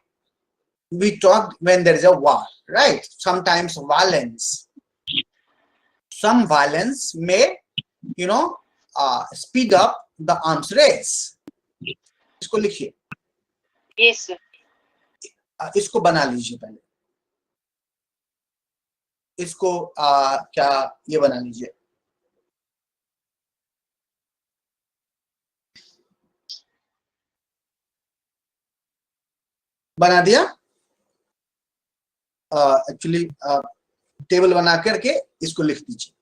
We talked when there is a war, right? Sometimes violence. Some violence may, you know, speed up the arms race. इसको लिखिए. Yes, sir. इसको बना लीजिए पहले. इसको क्या ये बना लीजिए. बना दिया. एक्चुअली टेबल बना करके इसको लिख दीजिए.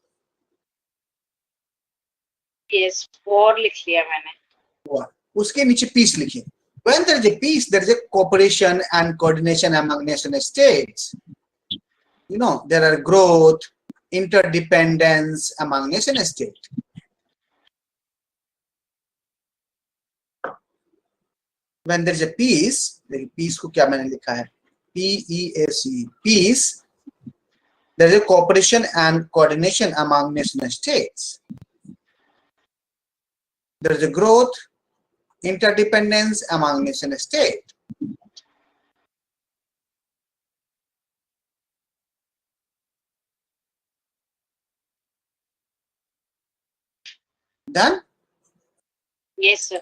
Yes, war लिख लिया मैंने. उसके नीचे पीस लिखिए. When there is a peace, there is a cooperation and coordination among nation states. You know, there are growth, interdependence among nation states. When there is a peace, peace को क्या मैंने लिखा है? PEAC, peace. There is a cooperation and coordination among nation states. There is a growth, interdependence among nation states. Done? Yes, sir.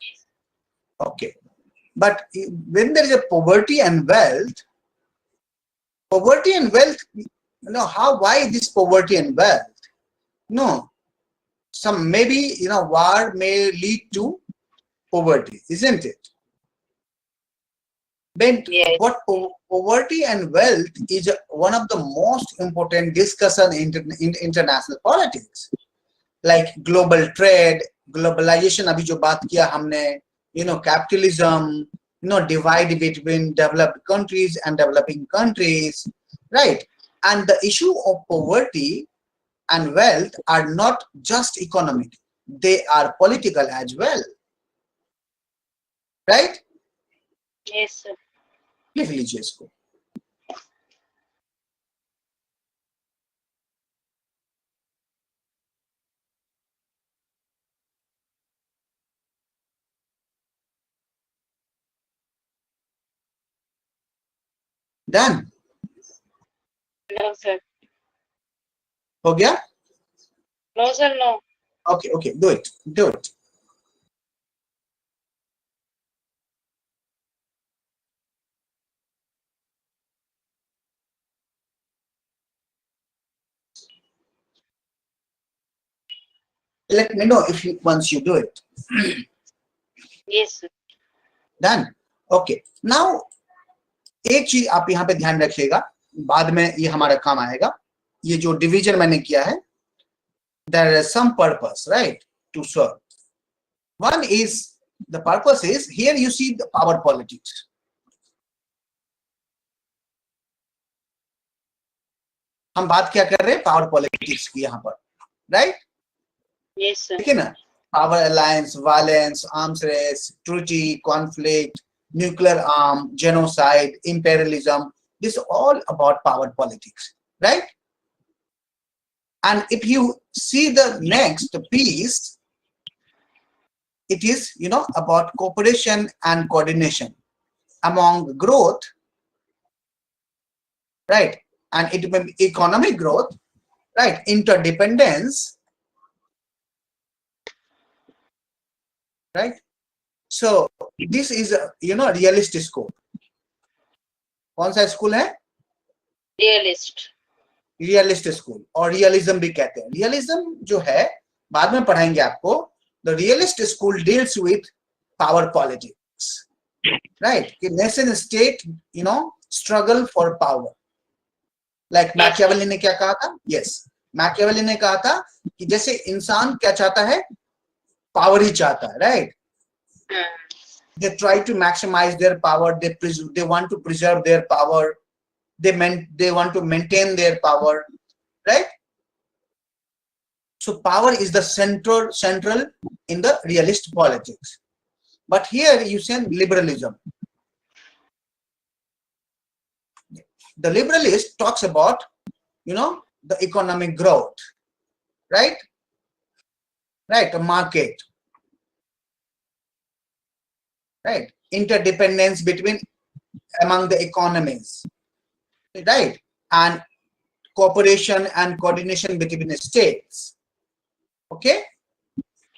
Okay. But when there is a poverty and wealth, you know, why this poverty and wealth? No, some maybe, you know, war may lead to poverty, isn't it? Then Yes. what poverty and wealth is one of the most important discussion in international politics, like global trade, globalization. अभी जो बात किया हमने, you know, capitalism, you know, divide between developed countries and developing countries, right? And the issue of poverty and wealth are not just economic, they are political as well, right? Yes, sir. लिख लीजिए इसको. Done? No, sir. हो गया? No, sir, no. Okay, okay, do it. Let me know if once you do it. Yes, sir. Done? Okay. Now, एक चीज आप यहाँ पे ध्यान रखिएगा, बाद में ये हमारा काम आएगा. ये जो डिवीजन मैंने किया है, there is some purpose, right, to serve. One is, the purpose is, here you see the power politics. हम बात क्या कर रहे हैं? पावर पॉलिटिक्स की यहाँ पर, राइट? Yes, sir. ठीक है ना? Power alliance, violence, arms race, treaty, conflict, nuclear arm, genocide, imperialism. This is all about power politics, right? And if you see the next piece, it is, you know, about cooperation and coordination among growth, right? And it may be economic growth, right? Interdependence, right? So this is a, you know, realist scope. कौन सा school है? Realist. Realist school, और realism भी कहते हैं. Realism जो है बाद में पढ़ाएंगे आपको. The realist school deals with power politics, right? कि nation state, you know, struggle for power. Like Machiavelli ने क्या कहा था? यस, मैकियावेली ने कहा था कि जैसे इंसान क्या चाहता है? पावर ही चाहता है, right? They try to maximize their power. They want to preserve their power. They want to maintain their power, right? So power is the central in the realist politics. But here you say liberalism. The liberalist talks about, the economic growth, right? Right, a market, right? Interdependence among the economies, right? And cooperation and coordination between the states. Okay?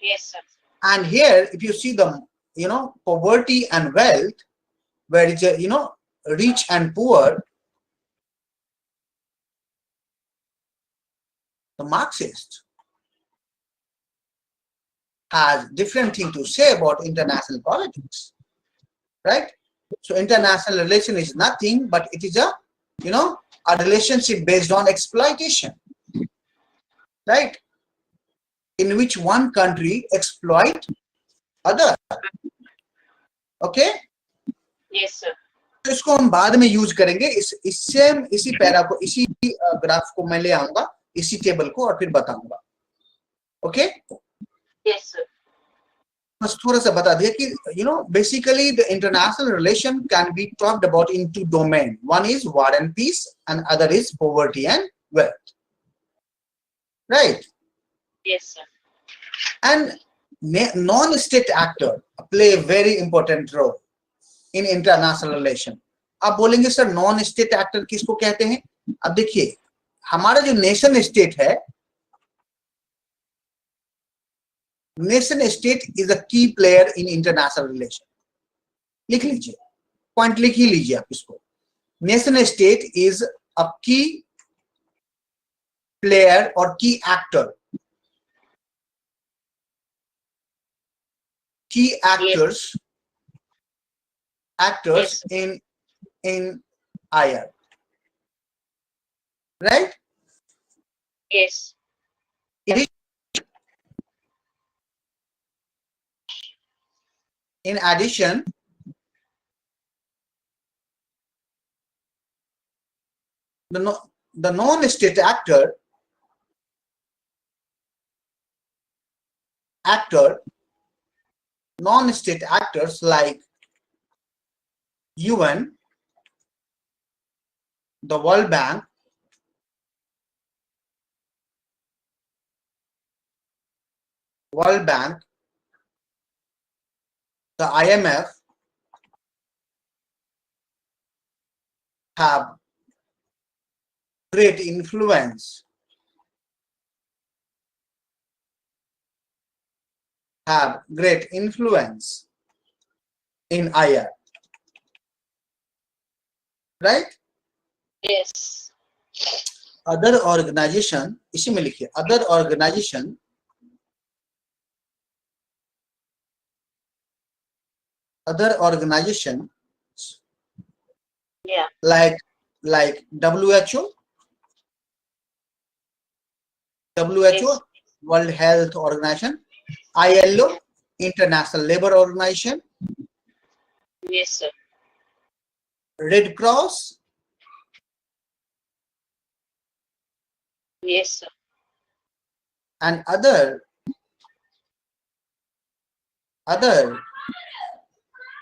Yes, sir. And here, if you see the, poverty and wealth, where it's a, rich and poor, the Marxist has different thing to say about international politics, right? So international relation is nothing but it is a, a relationship based on exploitation, right? In which one country exploit other. Okay? Yes, sir. तो इसको हम बाद में use करेंगे, इसी para को, इसी graph को मैं ले आऊंगा, इसी टेबल को, और फिर बताऊंगा. ओके? Yes, sir. बस थोड़ा सा बता दिया कि basically the international relation can be talked about in two domains. One is war and peace, and other is poverty and wealth. Right? Yes, sir. And non-state actor play a very important role in international relation. आप बोलेंगे sir non state actor किसको कहते हैं? अब देखिए, हमारा जो nation state है, नेशन स्टेट इज अ की प्लेयर इन इंटरनेशनल रिलेशन. लिख लीजिए, पॉइंट लिख ही लीजिए आप इसको. नेशन स्टेट इज अ की प्लेयर और की actor. Key actors Yes. in IR, right? Yes. In addition, the non-state actor non-state actors like UN, the World Bank, the IMF have great influence, in IR, right? Yes. Other organization, इसी में लिखिए, other organization Yeah. like WHO, Yes. World Health Organization, ILO, International Labour Organization, Yes, sir. Red Cross, Yes, sir. and other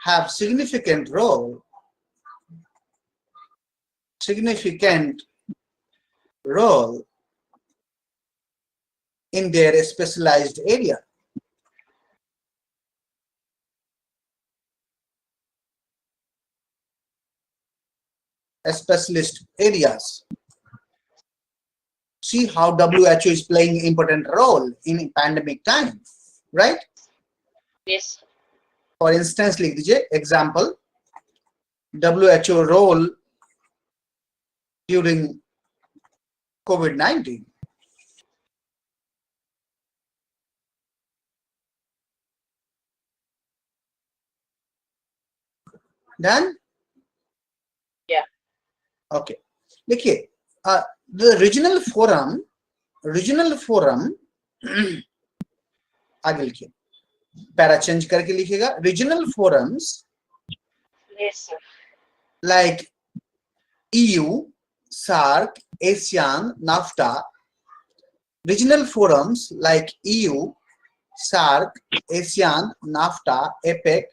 have significant role in their specialized area. Specialist areas. See how WHO is playing an important role in pandemic time, right? Yes. For instance, लिख दीजिए example, WHO role during COVID-19. Done? Yeah. Okay. देखिए, the regional forum आगे लिखिए. Para change करके लिखेगा. Regional forums Yes, sir. like EU, SAARC, ASEAN, NAFTA. Regional forums like EU, SAARC, ASEAN, NAFTA, APEC,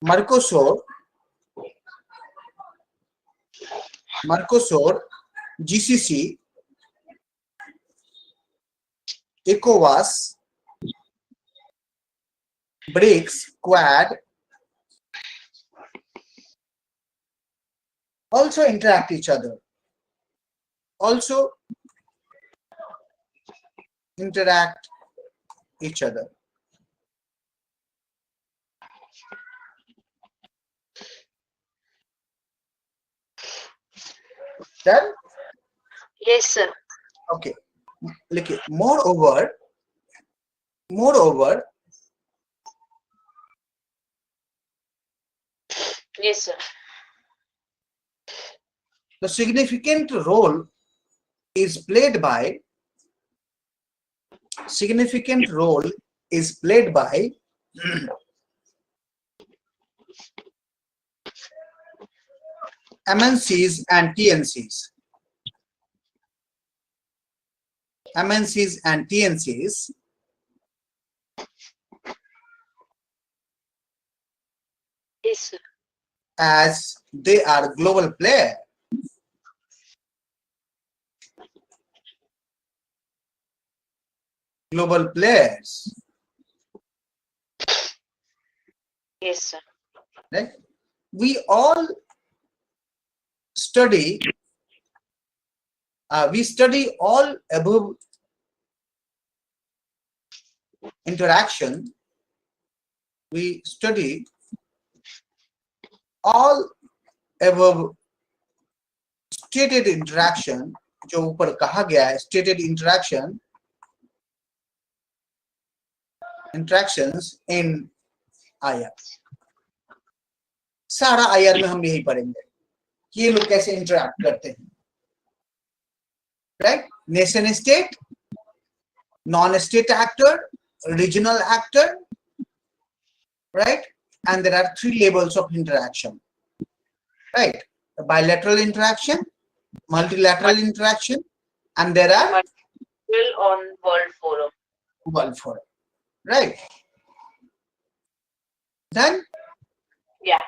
Mercosur, GCC, ECOWAS, BRICS, Quad also interact each other. Also interact each other. Done? Yes, sir. Okay. Look, moreover, Yes, sir. the significant role is played by MNCs and TNCs. MNCs and TNCs Yes, sir. as they are global players. Global players. Yes, sir. Right? We all study, we study all above interaction. We study all above stated interaction, जो ऊपर कहा गया है, stated interactions in IR. सारा IR में हम यही पढ़ेंगे कि ये लोग कैसे इंटरैक्ट करते हैं. Right? Nation state, non-state actor, regional actor, right? And there are 3 levels of interaction, right? Bilateral interaction, multilateral interaction, and there are On World Forum. World Forum, right? Then? Yeah.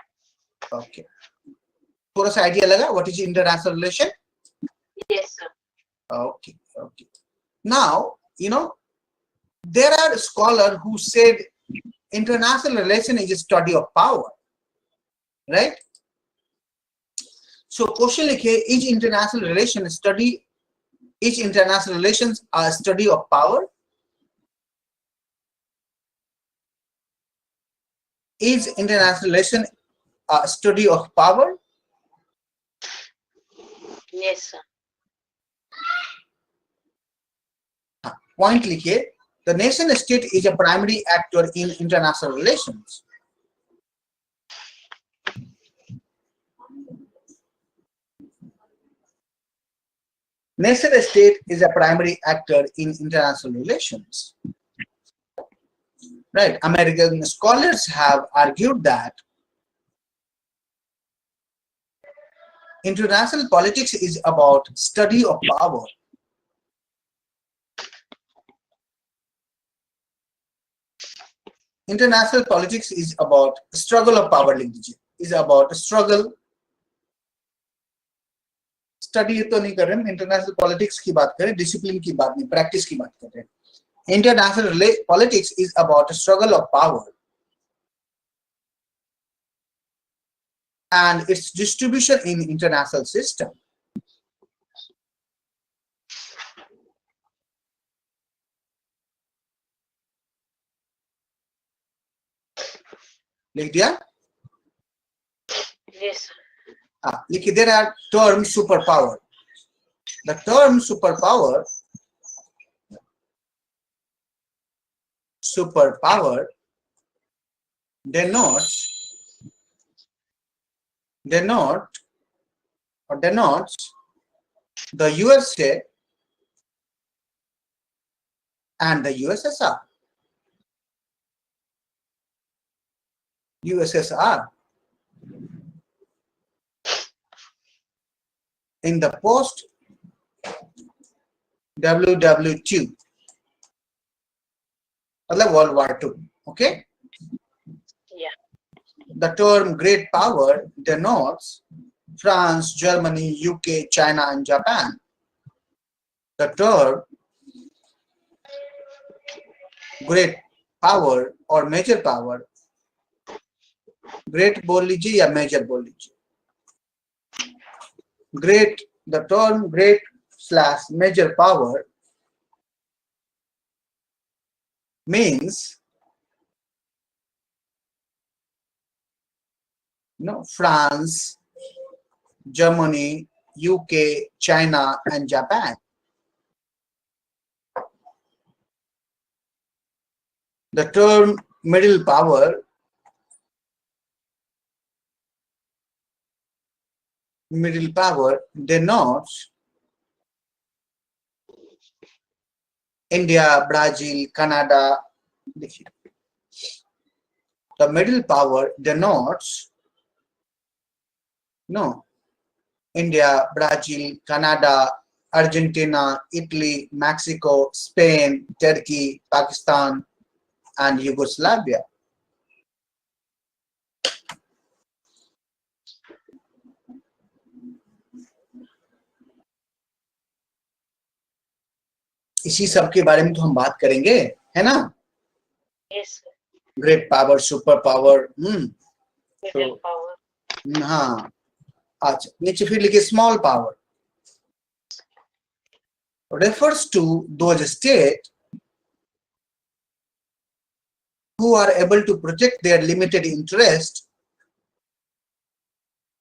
Okay. थोड़ा सा idea लगा what is international relation? Yes, sir. Okay. Now, you know, there are scholars who said international relation is a study of power, right? So question लिखे, is international relations a study of power? Is international relation a study of power? Yes, sir. Point लिखिए, the nation state is a primary actor in international relations. Nation state is a primary actor in international relations. Right? American scholars have argued that international politics is about study of power. International politics is about struggle of power, is about struggle. Study तो नहीं कर रहे हैं, international politics की बात करें, discipline की बात नहीं, practice की बात कर रहे हैं. International politics is about struggle of power and its distribution in international system. लिख दिया? Yes, sir. लिखिए, there are terms superpower. The term superpower denotes the USA and the USSR. USSR in the post WW2, World War II. Okay. Yeah. The term great power denotes France, Germany, UK, China, and Japan. The term great power or major power, great बोल लीजिए या major बोल लीजिए. Great, the term great / major power means France, Germany, UK, China, and Japan. The term middle power denotes India, Brazil, Canada. The middle power denotes India, Brazil, Canada, Argentina, Italy, Mexico, Spain, Turkey, Pakistan, and Yugoslavia. इसी सब के बारे में तो हम बात करेंगे, है ना? Yes. Great power, super power. Middle power. हाँ. अच्छा, नीचे फिर लिखे small power. Refers to those states who are able to protect their limited interest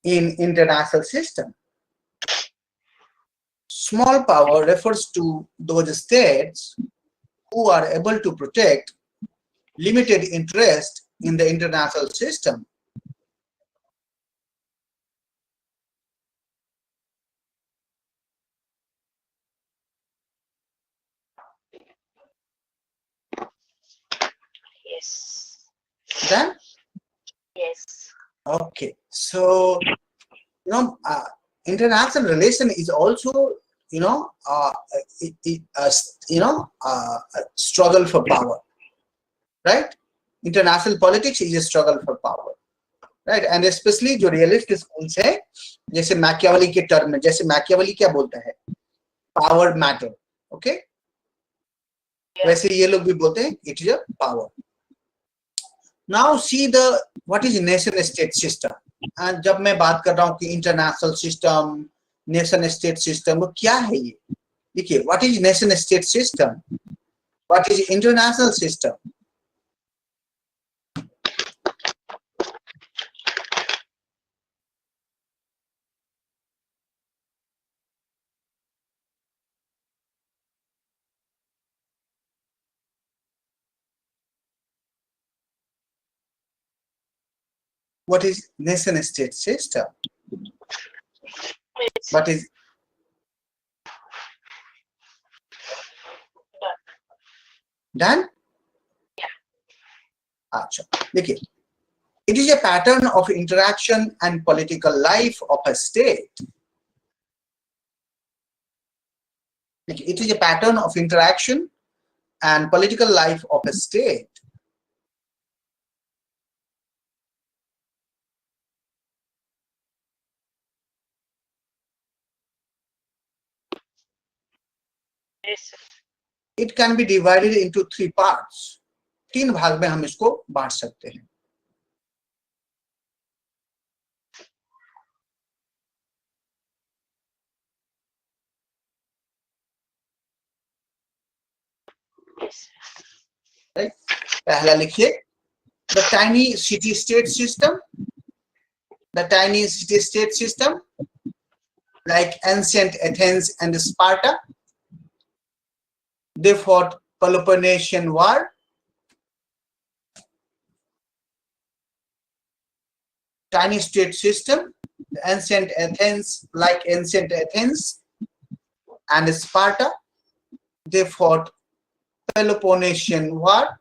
in international system. Small power refers to those states who are able to protect limited interest in the international system. Yes. Then, Yes. okay, so international relation is also a struggle for power, right? International politics is a struggle for power, right? And especially जो realist schools है, जैसे Machiavelli के term में, जैसे Machiavelli क्या बोलता है, power matter, okay? वैसे ये लोग भी बोलते हैं it is a power. Now see the what is nation state system. And जब मैं बात कर रहा हूँ कि international system, nation state system, वो क्या है ये? देखिए, what is nation state system? What is international system? What is nation state system? What is done? Yeah. अच्छा, देखिए, it is a pattern of interaction and political life of a state. It is a pattern of interaction and political life of a state. Yes. It can be divided into 3 parts. 3 भाग में हम इसको बांट सकते हैं. Yes. Right? पहला लिखिए, the tiny city-state system. The tiny city-state system, like ancient Athens and Sparta. They fought Peloponnesian War. Tiny state system, ancient Athens, like ancient Athens and Sparta. They fought Peloponnesian War.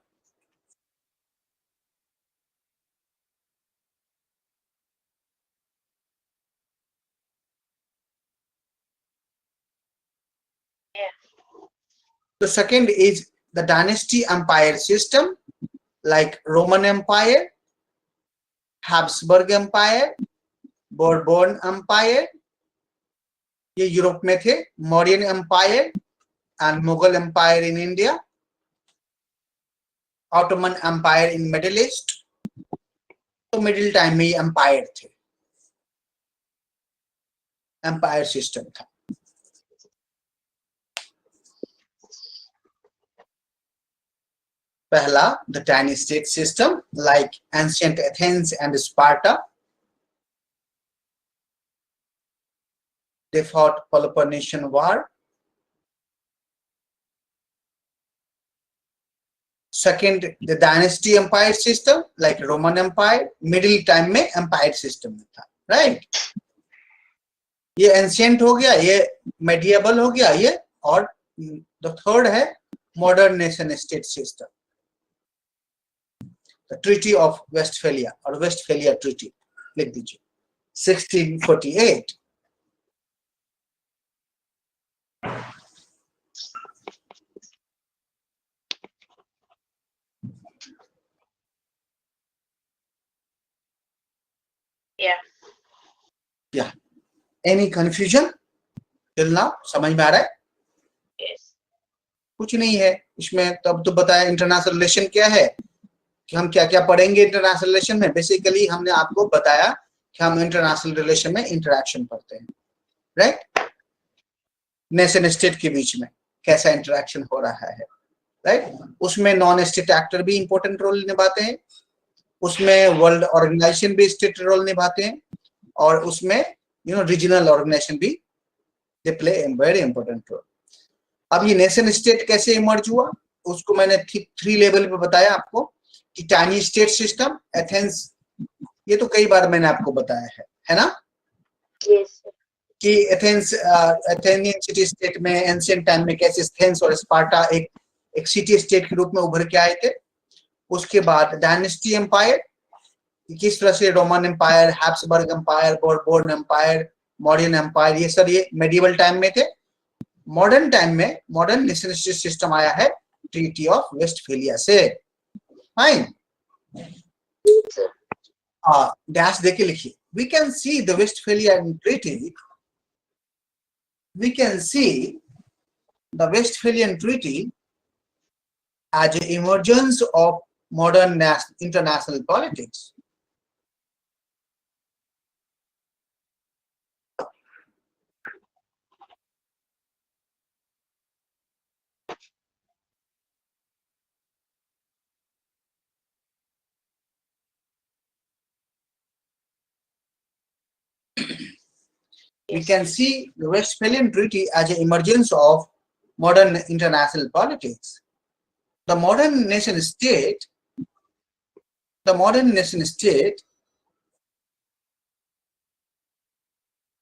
The second is the dynasty empire system, like Roman Empire, Habsburg Empire, Bourbon Empire, ये Europe में थे, Mauryan Empire and Mughal Empire in India, Ottoman Empire in Middle East. तो middle time में ये empire थे, empire system था. पहला, the tiny state system like ancient Athens and Sparta. They fought Peloponnesian War. Second, the dynasty empire system like Roman Empire. Middle time में empire system था, right? ये ancient हो गया, ये medieval हो गया, ये, और the third है modern nation state system. The Treaty of Westphalia or Westphalia Treaty, लिख दीजिए, 1648. Yeah. Any confusion till now? समझ में आ रहा है? Yes. कुछ नहीं है इसमें. तब तो बताया इंटरनेशनल रिलेशन क्या है, कि हम क्या क्या पढ़ेंगे इंटरनेशनल रिलेशन में. बेसिकली हमने आपको बताया कि हम इंटरनेशनल रिलेशन में इंटरेक्शन पढ़ते हैं, राइट? नेशन स्टेट के बीच में कैसा इंटरेक्शन हो रहा है, राइट? उसमें नॉन स्टेट एक्टर भी इंपॉर्टेंट रोल निभाते हैं, उसमें वर्ल्ड ऑर्गेनाइजेशन भी स्टेट रोल निभाते हैं, और उसमें रीजनल ऑर्गेनाइजेशन भी they play a very important role. अब ये नेशन स्टेट कैसे इमर्ज हुआ, उसको मैंने 3 लेवल पे बताया आपको, कि टाइनी स्टेट सिस्टम, एथेंस, ये तो कई बार मैंने आपको बताया है ना? Yes. कि एथेंस, एथेनियन सिटी स्टेट में एंशिएंट टाइम में कैसे एथेंस और स्पार्टा एक सिटी स्टेट के रूप में उभर के आए थे. उसके बाद डायनेस्टी एम्पायर, किस तरह से Roman empire, Habsburg empire, Bourbon empire, modern empire, ये सर ये मेडिवल टाइम में थे. मॉडर्न टाइम में मॉडर्न नेशन स्टेट सिस्टम आया है ट्रीटी ऑफ वेस्टफेलिया से. फाइन, डैश देके लिखिए. We can see the Westphalian treaty, we can see the Westphalian Treaty as an emergence of modern international politics. We can see the Westphalian Treaty as an emergence of modern international politics. The modern nation state,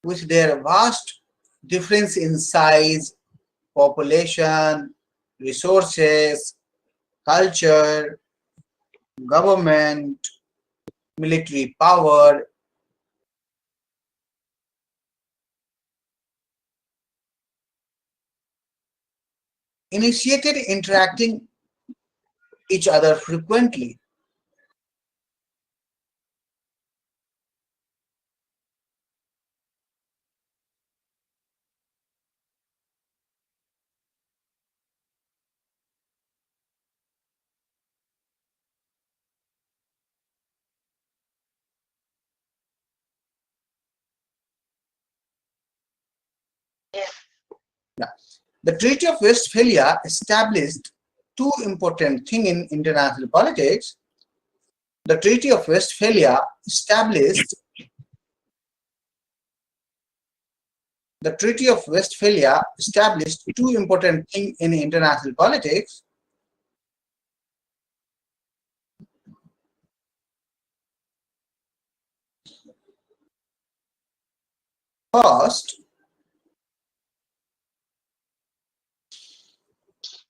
with their vast difference in size, population, resources, culture, government, military power, initiated interacting each other frequently. Yeah. The Treaty of Westphalia established 2 important things in international politics. The Treaty of Westphalia established 2 important things in international politics. First,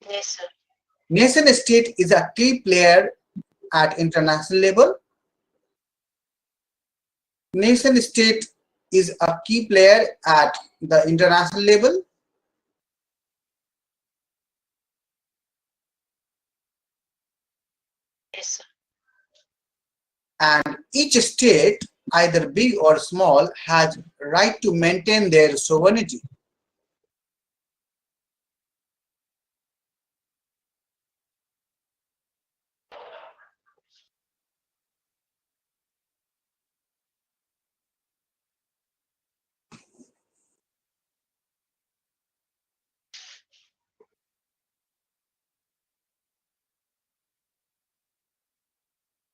Yes, sir. nation state is a key player at international level. Nation state is a key player at the international level. Yes, sir. And each state, either big or small, has right to maintain their sovereignty.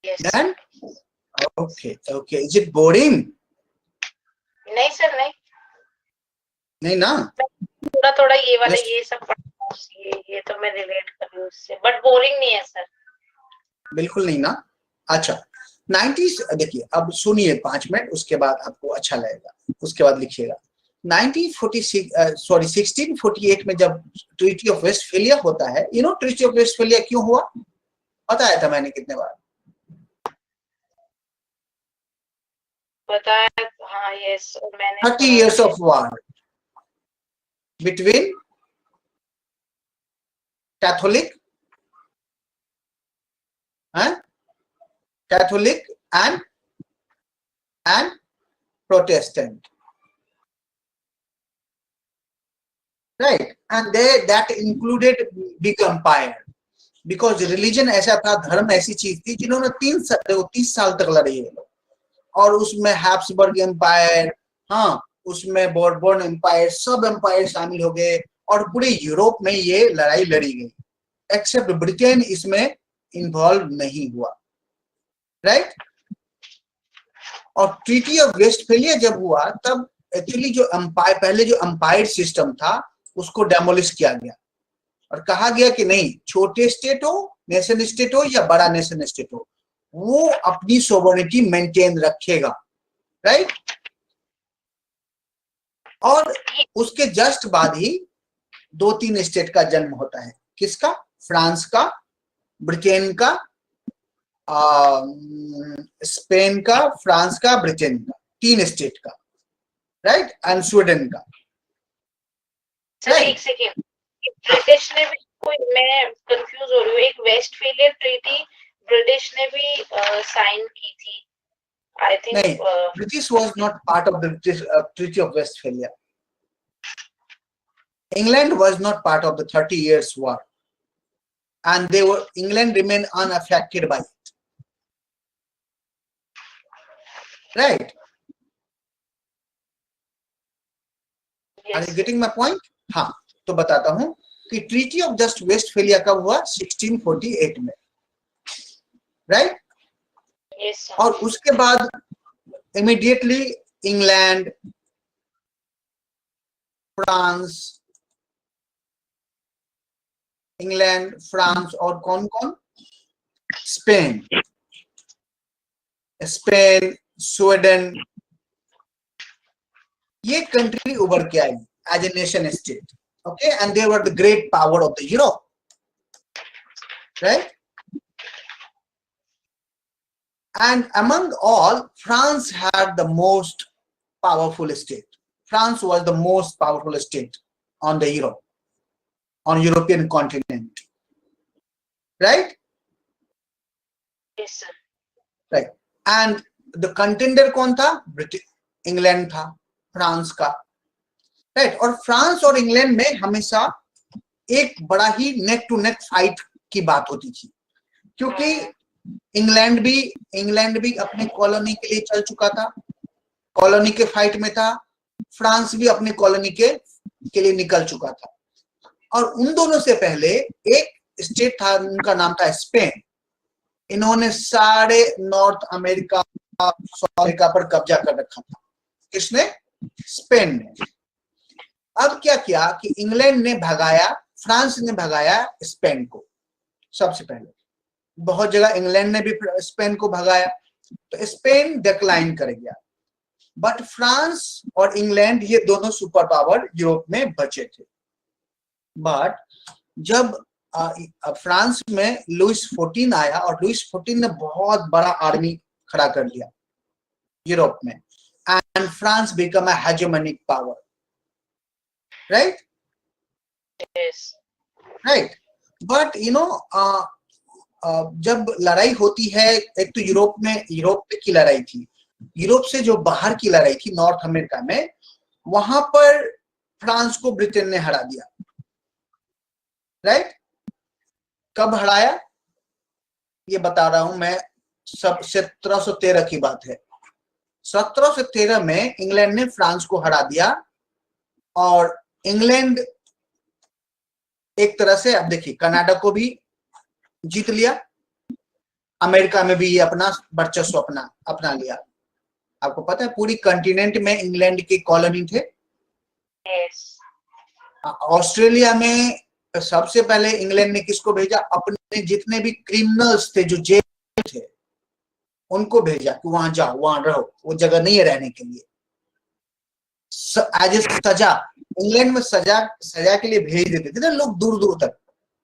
Yes. Then, okay, is it boring? नहीं sir, नहीं. नहीं ना? थोड़ा थोड़ा ये वाले Just- ये सब ये तो मैं रिलेट कर रही हूँ उससे, बट बोरिंग नहीं है सर. बिल्कुल नहीं ना? अच्छा, 90s देखिए, अब सुनिए 5 मिनट, उसके बाद आपको अच्छा लगेगा, उसके बाद लिखिएगा. 1648 में जब ट्रीटी ऑफ वेस्टफेलिया होता है, ट्रीटी ऑफ वेस्टफेलिया क्यों हुआ? बताया था मैंने कितने बार? बताया, हाँ. यस, मैंने 30 years of war between Catholic and Protestant, right? And that included big empire, because religion ऐसा था, धर्म ऐसी चीज थी जिन्होंने 30 साल तक लड़े ये लोग, और उसमें हैब्सबर्ग एम्पायर, हाँ, उसमें बोर्बन एम्पायर, सब एम्पायर शामिल हो गए, और पूरे यूरोप में ये लड़ाई लड़ी गई, एक्सेप्ट ब्रिटेन इसमें इन्वॉल्व नहीं हुआ, राइट? और ट्रीटी ऑफ वेस्टफेलिया जब हुआ, तब एक्चुअली जो एम्पायर, पहले जो एम्पायर सिस्टम था उसको डेमोलिश किया गया, और कहा गया कि नहीं, छोटे स्टेट हो, नेशन स्टेट हो या बड़ा नेशन स्टेट हो, वो अपनी सोवरेनिटी मेंटेन रखेगा, राइट? और उसके जस्ट बाद ही 2-3 स्टेट का जन्म होता है. किसका? फ्रांस का, ब्रिटेन का, स्पेन का, फ्रांस का, ब्रिटेन का, 3 स्टेट का, राइट? एंड स्वीडन का. सर एक सेकेंड, ब्रिटिश ने भी कोई, मैं कंफ्यूज हो रही हूँ, एक वेस्टफेलिया ट्रीटी ब्रिटिश ने भी साइन की थी, आई थिंक. नहीं, British was not part of the treaty of Westphalia. England was not part of the 30 years war, and England remained unaffected by it, right? Yes. Are you getting my point? हाँ, तो बताता हूँ कि treaty of just Westphalia कब हुआ? 1648 में, right? Yes, sir. और उसके बाद इमीडिएटली इंग्लैंड, फ्रांस और कौन कौन? स्पेन, स्वीडन, ये कंट्री उभर के आई as a nation state, okay? And they were the great power of the Europe, right? And among all, France had the most powerful state. France was the most powerful state on the European continent, right? Yes, sir. Right. And the contender कौन था? England था, France का, right? और France और England में हमेशा एक बड़ा ही नेक टू नेक फाइट की बात होती थी, क्योंकि इंग्लैंड भी अपने कॉलोनी के लिए चल चुका था, कॉलोनी के फाइट में था, फ्रांस भी अपने कॉलोनी के लिए निकल चुका था. और उन दोनों से पहले एक स्टेट था, उनका नाम था स्पेन. इन्होंने सारे नॉर्थ अमेरिका, साउथ अमेरिका पर कब्जा कर रखा था. किसने? स्पेन ने. अब क्या किया कि इंग्लैंड ने भगाया, फ्रांस ने भगाया स्पेन को. सबसे पहले बहुत जगह इंग्लैंड ने भी स्पेन को भगाया, तो स्पेन डिक्लाइन कर गया. बट फ्रांस और इंग्लैंड, ये दोनों सुपर पावर यूरोप में बचे थे. बट जब फ्रांस में लुइस 14 आया, और लुइस 14 ने बहुत बड़ा आर्मी खड़ा कर लिया यूरोप में, and France become a hegemonic power, right? Yes. Right. But जब लड़ाई होती है, एक तो यूरोप की लड़ाई थी, यूरोप से जो बाहर की लड़ाई थी नॉर्थ अमेरिका में, वहां पर फ्रांस को ब्रिटेन ने हरा दिया, राइट। कब हराया ये बता रहा हूं मैं, सब 1713 की बात है। 1713 में इंग्लैंड ने फ्रांस को हरा दिया, और इंग्लैंड एक तरह से, अब देखिए, कनाडा को भी जीत लिया, अमेरिका में भी ये अपना वर्चस्व अपना लिया। आपको पता है पूरी कॉन्टिनेंट में इंग्लैंड के कॉलोनी थे। ऑस्ट्रेलिया में सबसे पहले इंग्लैंड ने किसको भेजा? अपने जितने भी क्रिमिनल्स थे, जो जेल थे, उनको भेजा कि वहां जाओ, वहां रहो, वो जगह नहीं है रहने के लिए। एज ए सजा, इंग्लैंड में सजा के लिए भेज देते थे ना लोग दूर दूर तक।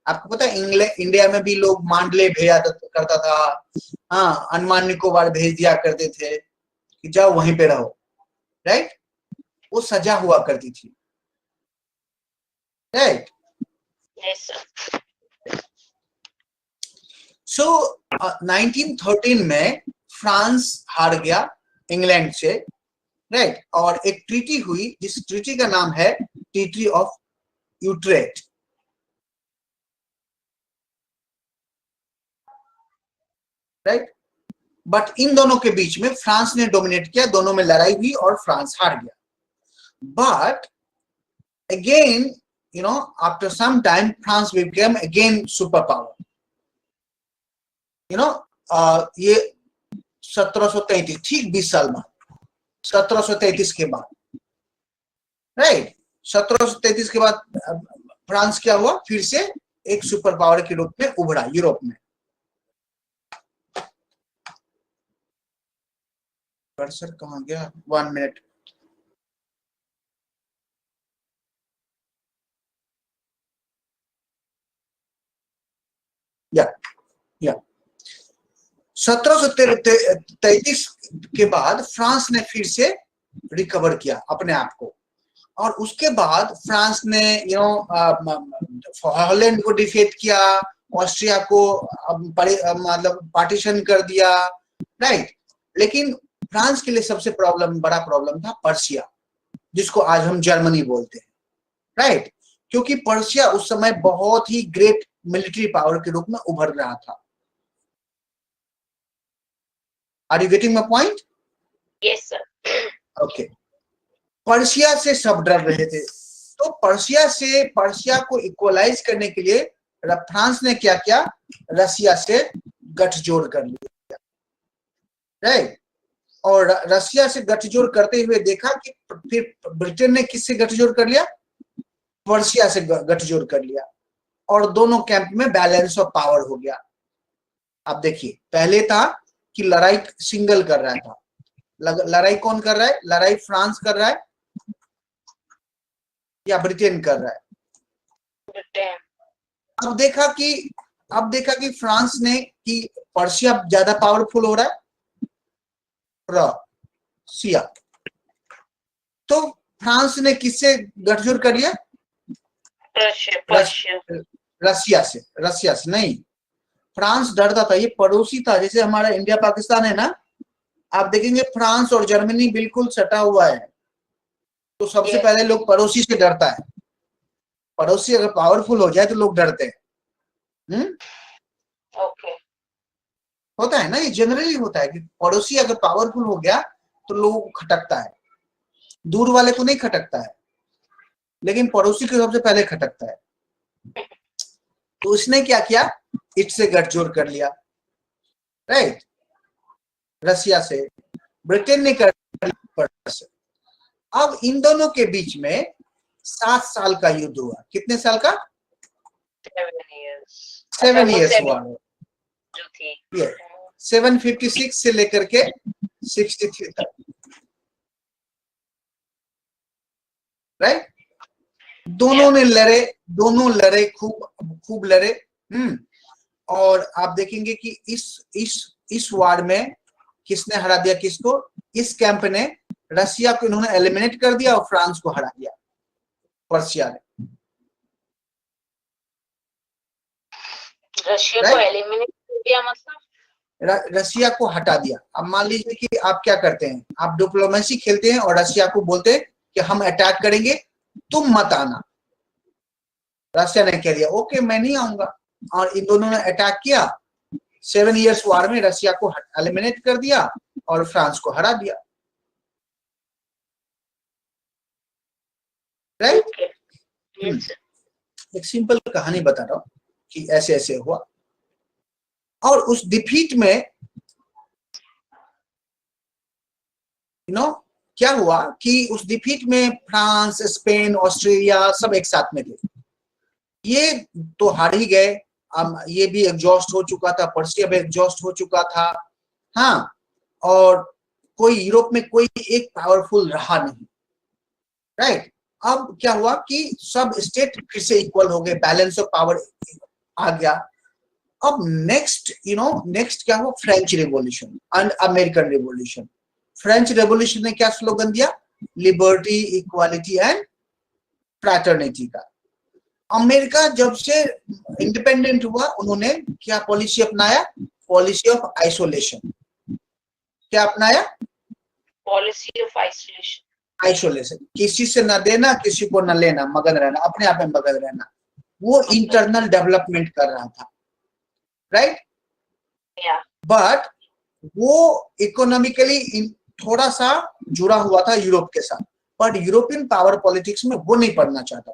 आपको पता है इंडिया में भी लोग मांडले भेजा करता था, हाँ, अंडमान निकोबार भेज दिया करते थे कि जाओ वहीं पे रहो, राइट। वो सजा हुआ करती थी, राइट। सो 1913 में फ्रांस हार गया इंग्लैंड से, राइट। और एक ट्रीटी हुई, जिस ट्रीटी का नाम है treaty of Utrecht, right. But in दोनों के बीच में फ्रांस ने डोमिनेट किया, दोनों में लड़ाई हुई और फ्रांस हार गया। But again, you know, after some time France became again superpower, you know, ये 1733, ठीक 20 साल बाद, 1733 के बाद, राइट। 1733 के बाद फ्रांस क्या हुआ? फिर से एक सुपर पावर के रूप में उभरा यूरोप में। कर्सर कहां गया? 1 मिनट। या 1733 के बाद फ्रांस ने फिर से रिकवर किया अपने आप को, और उसके बाद फ्रांस ने हॉलैंड को डिफेट किया, ऑस्ट्रिया को मतलब पार्टीशन कर दिया, राइट। लेकिन फ्रांस के लिए सबसे बड़ा प्रॉब्लम था पर्शिया, जिसको आज हम जर्मनी बोलते हैं, राइट। क्योंकि पर्शिया उस समय बहुत ही ग्रेट मिलिट्री पावर के रूप में उभर रहा था। Are you getting my point? Yes, sir. Okay. Persia से सब डर रहे थे, तो पर्शिया को इक्वलाइज करने के लिए फ्रांस ने क्या किया? रसिया से गठजोड़ कर लिया, राइट। और रसिया से गठजोड़ करते हुए देखा कि फिर ब्रिटेन ने किससे गठजोड़ कर लिया? पर्शिया से गठजोड़ कर लिया, और दोनों कैंप में बैलेंस ऑफ पावर हो गया। अब देखिए, पहले था कि लड़ाई सिंगल कर रहा था, लड़ाई कौन कर रहा है? लड़ाई फ्रांस कर रहा है या ब्रिटेन कर रहा है? ब्रिटेन। अब देखा कि फ्रांस ने कि पर्शिया ज्यादा पावरफुल हो रहा है, रसिया, तो फ्रांस ने किससे गठजोड़ कर लिया? रसिया से नहीं, फ्रांस डरता था, ये पड़ोसी था, जैसे हमारा इंडिया पाकिस्तान है ना। आप देखेंगे फ्रांस और जर्मनी बिल्कुल सटा हुआ है, तो सबसे पहले लोग पड़ोसी से डरता है। पड़ोसी अगर पावरफुल हो जाए तो लोग डरते हैं। ओके। होता है ना, ये जनरली होता है कि पड़ोसी अगर पावरफुल हो गया तो लोगों को खटकता है, दूर वाले को नहीं खटकता है, लेकिन पड़ोसी को सबसे पहले खटकता है। तो उसने क्या किया? इससे गठजोड़ कर लिया, राइट। रसिया से, ब्रिटेन ने कर लिया। अब इन दोनों के बीच में 7 साल का युद्ध हुआ। कितने साल का? 7 years हुआ, जो थी 756 से लेकर के 63 तक, राइट। दोनों लड़े, खूब लड़े। और आप देखेंगे कि इस वार में किसने हरा दिया किसको? इस कैंप ने रसिया को इन्होंने एलिमिनेट कर दिया और फ्रांस को हरा दिया पर्शिया ने। रशिया को एलिमिनेट दिया मतलब रसिया को हटा दिया। अब मान लीजिए कि आप क्या करते हैं, आप डिप्लोमेसी खेलते हैं और रसिया को बोलते हैं कि हम अटैक करेंगे, तुम मत आना। रसिया ने कह दिया ओके मैं नहीं आऊंगा, और इन दोनों ने अटैक किया। 7 इयर्स वार में रसिया को एलिमिनेट कर दिया और फ्रांस को हरा दिया। राइट। एक सिंपल कहानी बता रहा हूं कि ऐसे ऐसे हुआ। और उस डिफीट में क्या हुआ कि उस डिफीट में फ्रांस, स्पेन, ऑस्ट्रेलिया सब एक साथ में थे। ये तो हार ही गए। ये भी एग्जॉस्ट हो चुका था, पर्सिया भी एग्जॉस्ट हो चुका था। हाँ, और कोई यूरोप में कोई एक पावरफुल रहा नहीं। राइट। अब क्या हुआ कि सब स्टेट फिर से इक्वल हो गए, बैलेंस ऑफ पावर आ गया। अब नेक्स्ट नेक्स्ट क्या हुआ, French revolution and American revolution. French revolution ने क्या स्लोगन दिया, लिबर्टी, इक्वालिटी एंड फ्रैटर्निटी का। अमेरिका जब से इंडिपेंडेंट हुआ, उन्होंने क्या पॉलिसी अपनाया, पॉलिसी ऑफ आइसोलेशन। क्या अपनाया, पॉलिसी ऑफ आइसोलेशन। आइसोलेशन, किसी से न देना, किसी को न लेना, मगन रहना, अपने आप में मगन रहना। वो इंटरनल डेवलपमेंट कर रहा था। राइट। बट वो इकोनॉमिकली थोड़ा सा जुड़ा हुआ था यूरोप के साथ, बट यूरोपियन पावर पॉलिटिक्स में वो नहीं पढ़ना चाहता।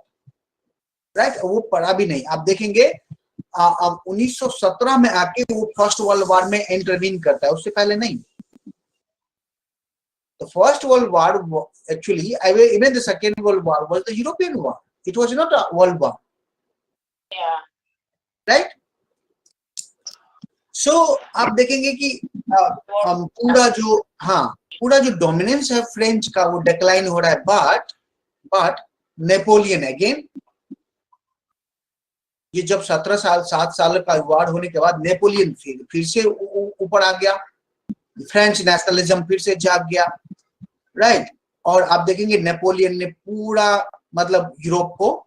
राइट। वो पढ़ा भी नहीं। आप देखेंगे अब 1917 में आके वो फर्स्ट वर्ल्ड वॉर में इंटरवीन करता है, उससे पहले नहीं। The first world war actually, even the second world war was the European war. It was not a world war. Yeah. Right? So आप देखेंगे कि पूरा जो डोमिनेंस है फ्रेंच का वो डिक्लाइन हो रहा है। बट नेपोलियन अगेन, ये जब 7 साल का वार होने के बाद नेपोलियन फिर से ऊपर आ गया, फ्रेंच नेशनलिज्म फिर से जाग गया। राइट। और आप देखेंगे नेपोलियन ने पूरा मतलब यूरोप को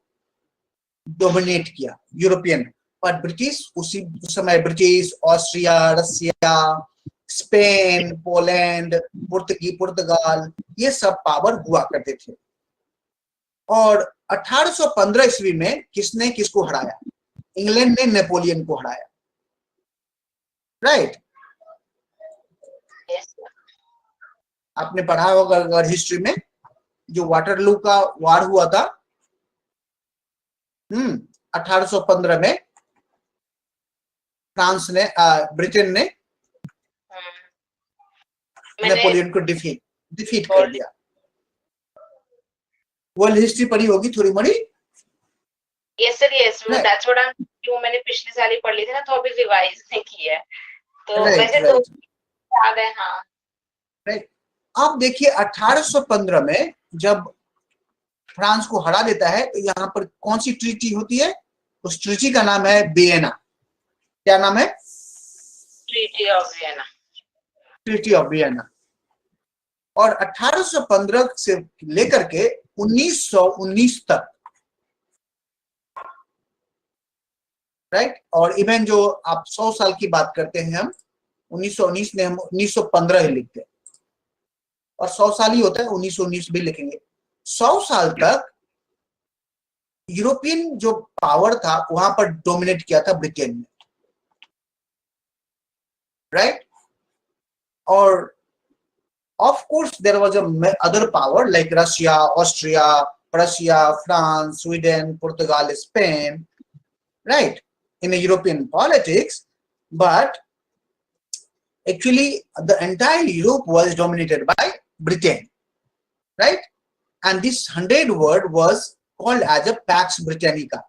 डोमिनेट किया, यूरोपियन। पर ब्रिटिश उस समय ब्रिटिश, ऑस्ट्रिया, रसिया, स्पेन, पोलैंड, पुर्तगाल, ये सब पावर हुआ करते थे। और 1815 ईस्वी में किसने किसको हराया, इंग्लैंड ने नेपोलियन को हराया। राइट। आपने पढ़ा होगा अगर हिस्ट्री में, जो वाटरलू का वार हुआ था 1815 में, फ्रांस ने ब्रिटेन ने नेपोलियन को डिफीट कर दिया। वर्ल्ड हिस्ट्री पढ़ी होगी थोड़ी मोड़ी। Yes sir, yes, that's what I am, जो मैंने पिछले साल ही पढ़ ली थी ना, तो अभी रिवाइज नहीं की है, तो वैसे तो याद है। हाँ। राइट। आप देखिए 1815 में जब फ्रांस को हरा देता है, तो यहाँ पर कौन सी ट्रीटी होती है, उस ट्रीटी का नाम है वियना। क्या नाम है, treaty of Vienna. Treaty of Vienna. और 1815 से लेकर के 1919 तक, राइट। और इवन जो आप 100 साल की बात करते हैं हम, 1919 ने हम 1915 ही लिखते हैं, और 100 साल ही होता है, 1919 भी लिखेंगे। 100 साल तक यूरोपियन जो पावर था वहां पर डोमिनेट किया था ब्रिटेन ने। राइट। और of course there was a other power like Russia, Austria, Prussia, France, Sweden, Portugal, Spain, right, in the European politics, but actually the entire Europe was dominated by Britain, right? And this 100 word was called as a Pax Britannica.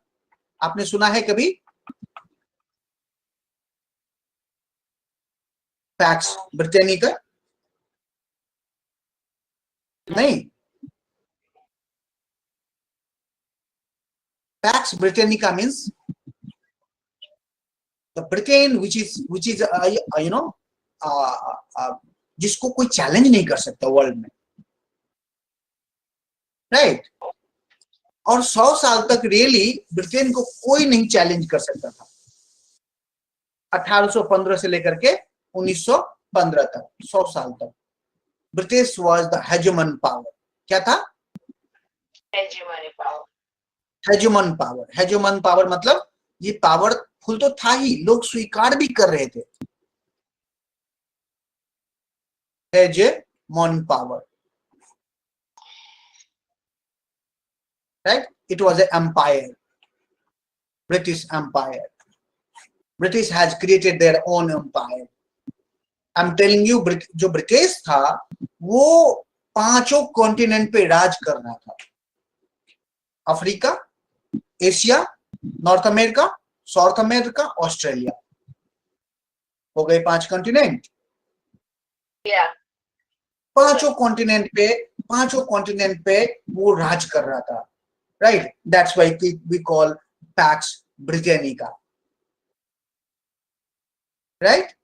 आपने सुना है कभी Pax Britannica? नहीं। Pax Britannica means the Britain which is जिसको कोई challenge नहीं कर सकता वर्ल्ड में। राइट। और 100 साल तक रियली ब्रिटेन को कोई नहीं चैलेंज कर सकता था। 1815 से लेकर के 1915 तक, 100 साल तक ब्रिटिश वाज द हेजेमन पावर। क्या था? हेजेमन पावर। हेजेमन पावर मतलब ये पावरफुल तो था ही, लोग स्वीकार भी कर रहे थे। हेजेमन power, right? It was an empire, British Empire. British has created their own empire. I'm telling you, जो ब्रिटिश था वो 5 कॉन्टिनेंट पे राज कर रहा था। Africa, Asia, north America, south America, Australia, हो गए 5 कॉन्टिनेंट। 5 कॉन्टिनेंट पे वो राज कर रहा था, right? That's why we call Pax Britannica, right?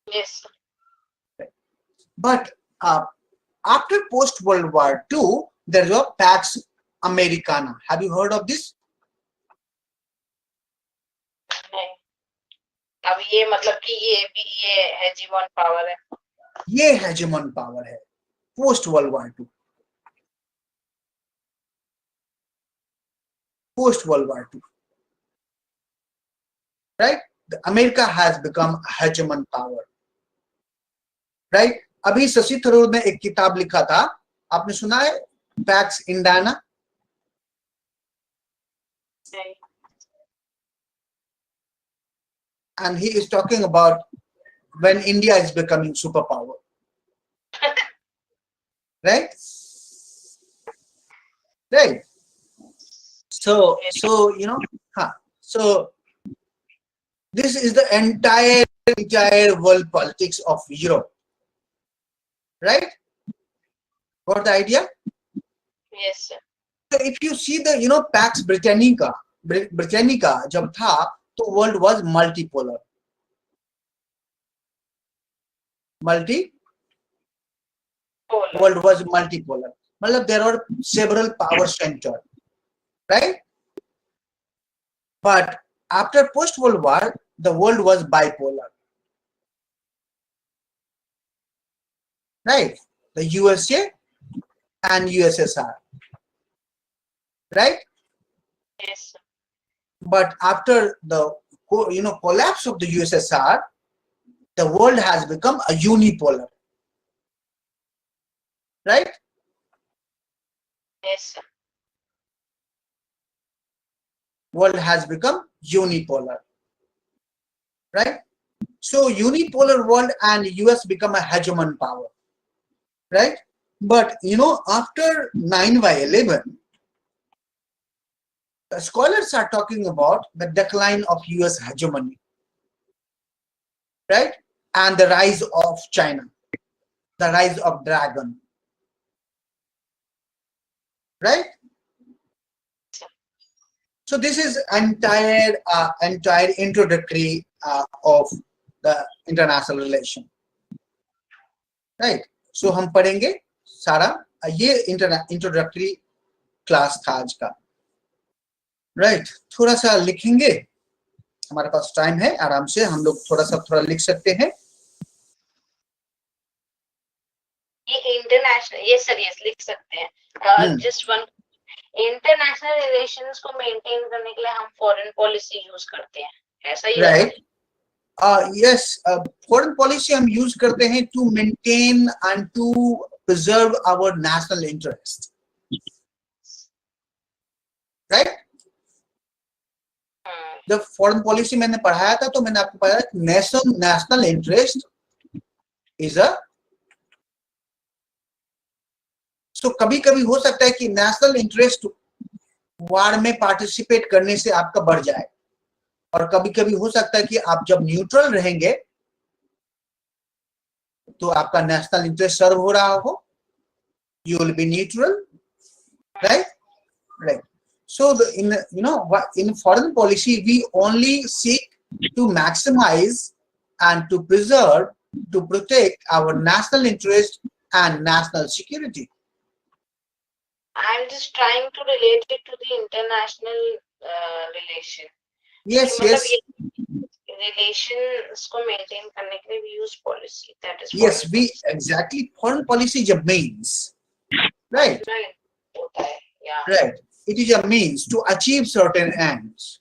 Yes. But after post World War II, there was a Pax Americana. Have you heard of this? नहीं। अब ये मतलब कि ये हेजीमन पावर है। ये हेजेमन पावर है post world war II। Post world war II, right? The America has become a hegemon power, right? अभी शशि थरूर ने एक किताब लिखा था, आपने सुना है? PACS Indiana. And he is talking about when India is becoming superpower, right? Right. So you know, so this is the entire world politics of Europe, right? Got the idea? Yes, sir. So if you see the Pax Britannica जब था तो world was multipolar. World was multipolar. मतलब there were several power centers, right? But after post World War, the world was bipolar, right? The USA and USSR, right? Yes, sir. But after the collapse of the USSR, the world has become a unipolar, right? Yes, sir. World has become unipolar, right? So unipolar world and US become a hegemon power, right? But after 9/11, the scholars are talking about the decline of US hegemony, right? And the rise of China, the rise of dragon, right? So this is entire introductory of the international relation, right? So हम पढ़ेंगे सारा, ये introductory class था आज का, right? थोड़ा सा लिखेंगे, हमारे पास टाइम है, आराम से हम लोग थोड़ा लिख सकते हैं। ये इंटरनेशनल, यस सर, यस लिख सकते हैं। जस्ट वन, इंटरनेशनल रिलेशंस को मेंटेन करने के लिए हम फॉरेन पॉलिसी यूज करते हैं, ऐसा ही? राइट, यस, फॉरेन पॉलिसी हम यूज करते हैं to maintain and to preserve our national interest, right? जब फॉरेन पॉलिसी मैंने पढ़ाया था तो मैंने आपको बताया नेशनल इंटरेस्ट इज अ, तो कभी कभी हो सकता है कि नेशनल इंटरेस्ट वार में पार्टिसिपेट करने से आपका बढ़ जाए, और कभी कभी हो सकता है कि आप जब न्यूट्रल रहेंगे तो आपका नेशनल इंटरेस्ट सर्व हो रहा हो, you will be neutral, right? So in foreign policy we only seek to maximize and to preserve, to protect our national interest and national security. I'm just trying to relate it to the international relation. Yes, yes. Relations को maintain करने के लिए we use policy, that is Yes, foreign we policy. exactly foreign policy is a means, right? Right. होता है, yeah. Right. It is a means to achieve certain ends,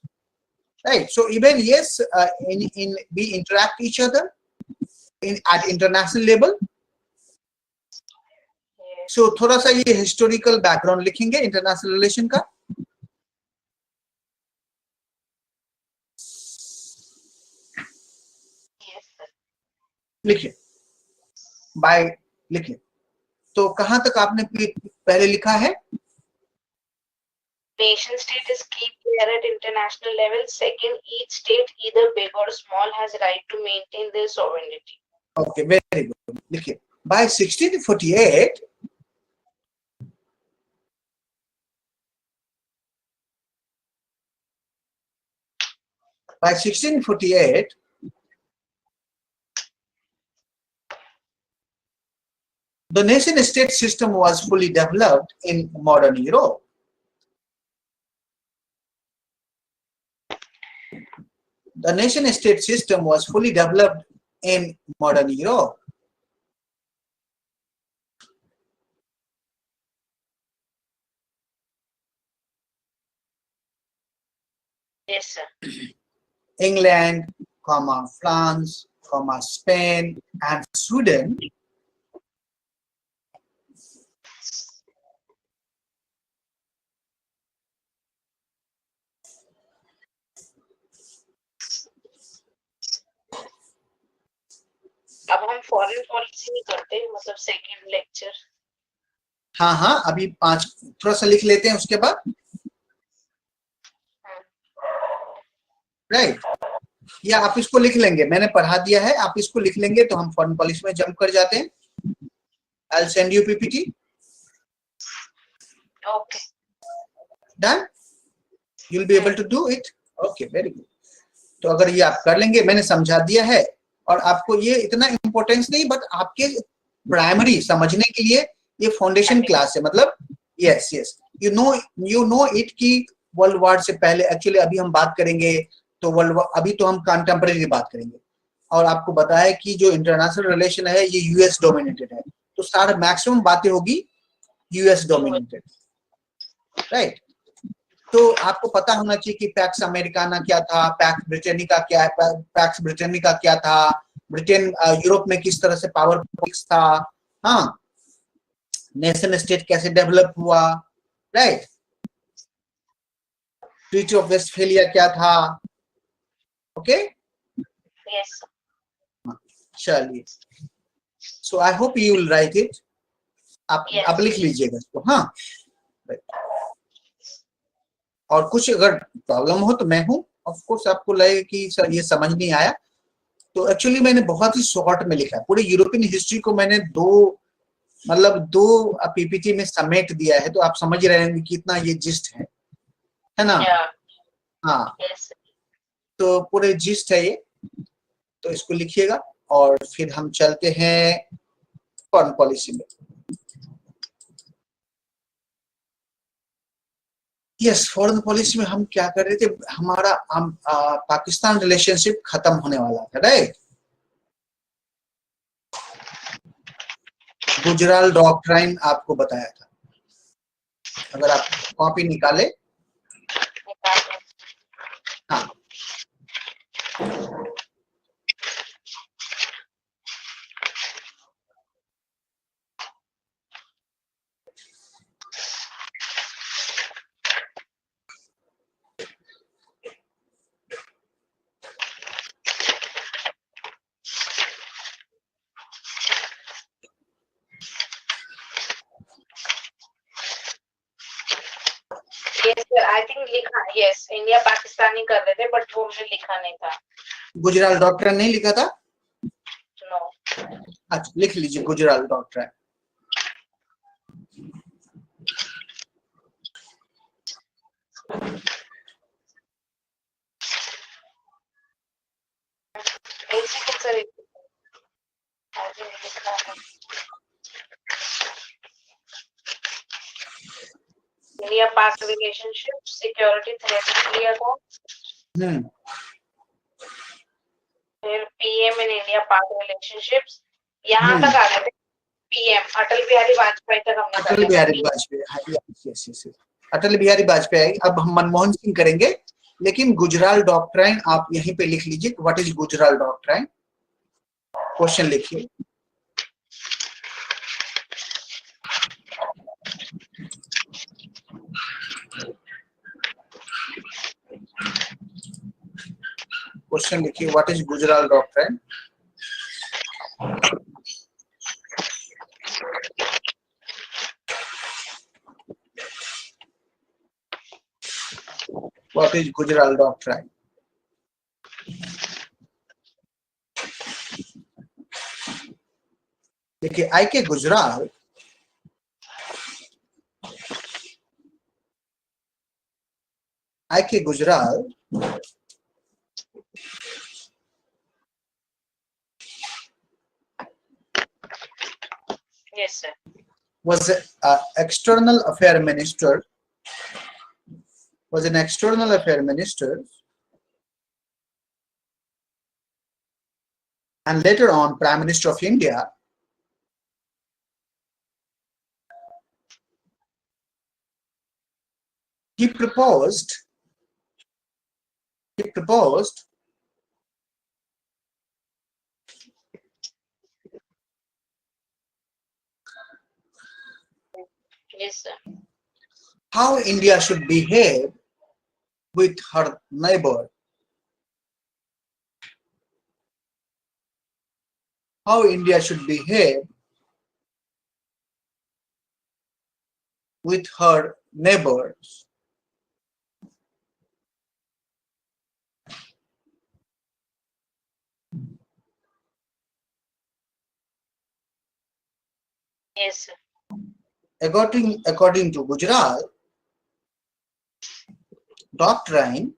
right? So even yes, in we interact each other in at international level. Yes. So थोड़ा सा ये historical background लिखेंगे international relation का. Yes, sir. लिखिए. By लिखिए. तो कहाँ तक आपने पहले लिखा है? Nation state is key player at international level. Second, each state, either big or small, has right to maintain their sovereignty. Okay, very good. लिखिए. By 1648, the nation-state system was fully developed in modern Europe. The nation-state system was fully developed in modern Europe. Yes, sir. England, France, Spain, and Sweden अब हम foreign policy नहीं करते, मतलब second lecture. हाँ अभी 5 थोड़ा सा लिख लेते हैं उसके बाद. राइट. या आप इसको लिख लेंगे, मैंने पढ़ा दिया है, आप इसको लिख लेंगे तो हम फॉरेन पॉलिसी में जंप कर जाते हैं. I'll send you PPT. Okay. Done? You'll be able to do it. Okay, very good. तो अगर ये आप कर लेंगे, मैंने समझा दिया है और आपको ये इतना इम्पोर्टेंस नहीं, बट आपके प्राइमरी समझने के लिए ये फाउंडेशन क्लास है. मतलब यस यू नो इट कि वर्ल्ड वॉर से पहले एक्चुअली अभी हम बात करेंगे तो अभी तो हम कंटेम्परेरी बात करेंगे और आपको बताया कि जो इंटरनेशनल रिलेशन है ये यूएस डोमिनेटेड है, तो सारा मैक्सिमम बातें होगी यूएस डोमिनेटेड. राइट. तो आपको पता होना चाहिए कि पैक्स अमेरिकाना क्या था, पैक्स ब्रिटेनिका क्या था, ब्रिटेन यूरोप में किस तरह से पावर पॉलिटिक्स था, हाँ, नेशन स्टेट कैसे डेवलप हुआ. राइट. ट्रीटी ऑफ वेस्टफेलिया क्या था. ओके. Yes. चलिए. So I hope you will write it. आप Yes. अब लिख लीजिएगा इसको. हाँ. और कुछ अगर प्रॉब्लम हो तो मैं हूं. ऑफ कोर्स आपको लगे कि सर ये समझ नहीं आया, तो एक्चुअली मैंने बहुत ही शॉर्ट में लिखा है. पूरे यूरोपियन हिस्ट्री को मैंने दो पीपीटी में समेट दिया है, तो आप समझ रहे हैं कि कितना ये जिस्ट है ना. Yeah. हाँ. Yes. तो पूरे जिस्ट है ये, तो इसको लिखिएगा और फिर हम चलते हैं फॉरेन पॉलिसी में. यस, फॉरेन पॉलिसी में हम क्या कर रहे थे, हमारा पाकिस्तान रिलेशनशिप खत्म होने वाला था. राइट. गुजराल डॉक्ट्राइन आपको बताया था, अगर आप कॉपी निकाले. हाँ. Yes, sir. I think लिखा. Yes, इंडिया पाकिस्तानी कर रहे थे, बट वो हमने लिखा नहीं था. गुजराल डॉक्ट्राइन नहीं लिखा था. No. अच्छा, लिख लीजिए Gujral doctrine. Basically, sir, I think लिखा है. इंडिया पाक रिलेशनशिप सिक्योरिटी थ्रेट लिया था. फिर PM in India part relationships, यहाँ तक आ गए थे। पीएम अटल बिहारी वाजपेयी तक हमने कर अटल लिया। Bihari Vajpayee, yes yes, Atal Bihari Vajpayee. अब हम मनमोहन सिंह करेंगे, लेकिन गुजराल डॉक्ट्राइन आप यहीं पे लिख लीजिए। What is Gujral doctrine? Question लिखिए। क्वेश्चन लिखिए, what is Gujral doctrine? What is Gujaral doctrine? देखिए, आई के Gujral Yes, sir. was an external affair minister. Was an external affair minister, and later on Prime Minister of India. He proposed Yes, sir. how India should behave with her neighbor. How India should behave with her neighbors. Yes, sir. According to Gujarat doctrine,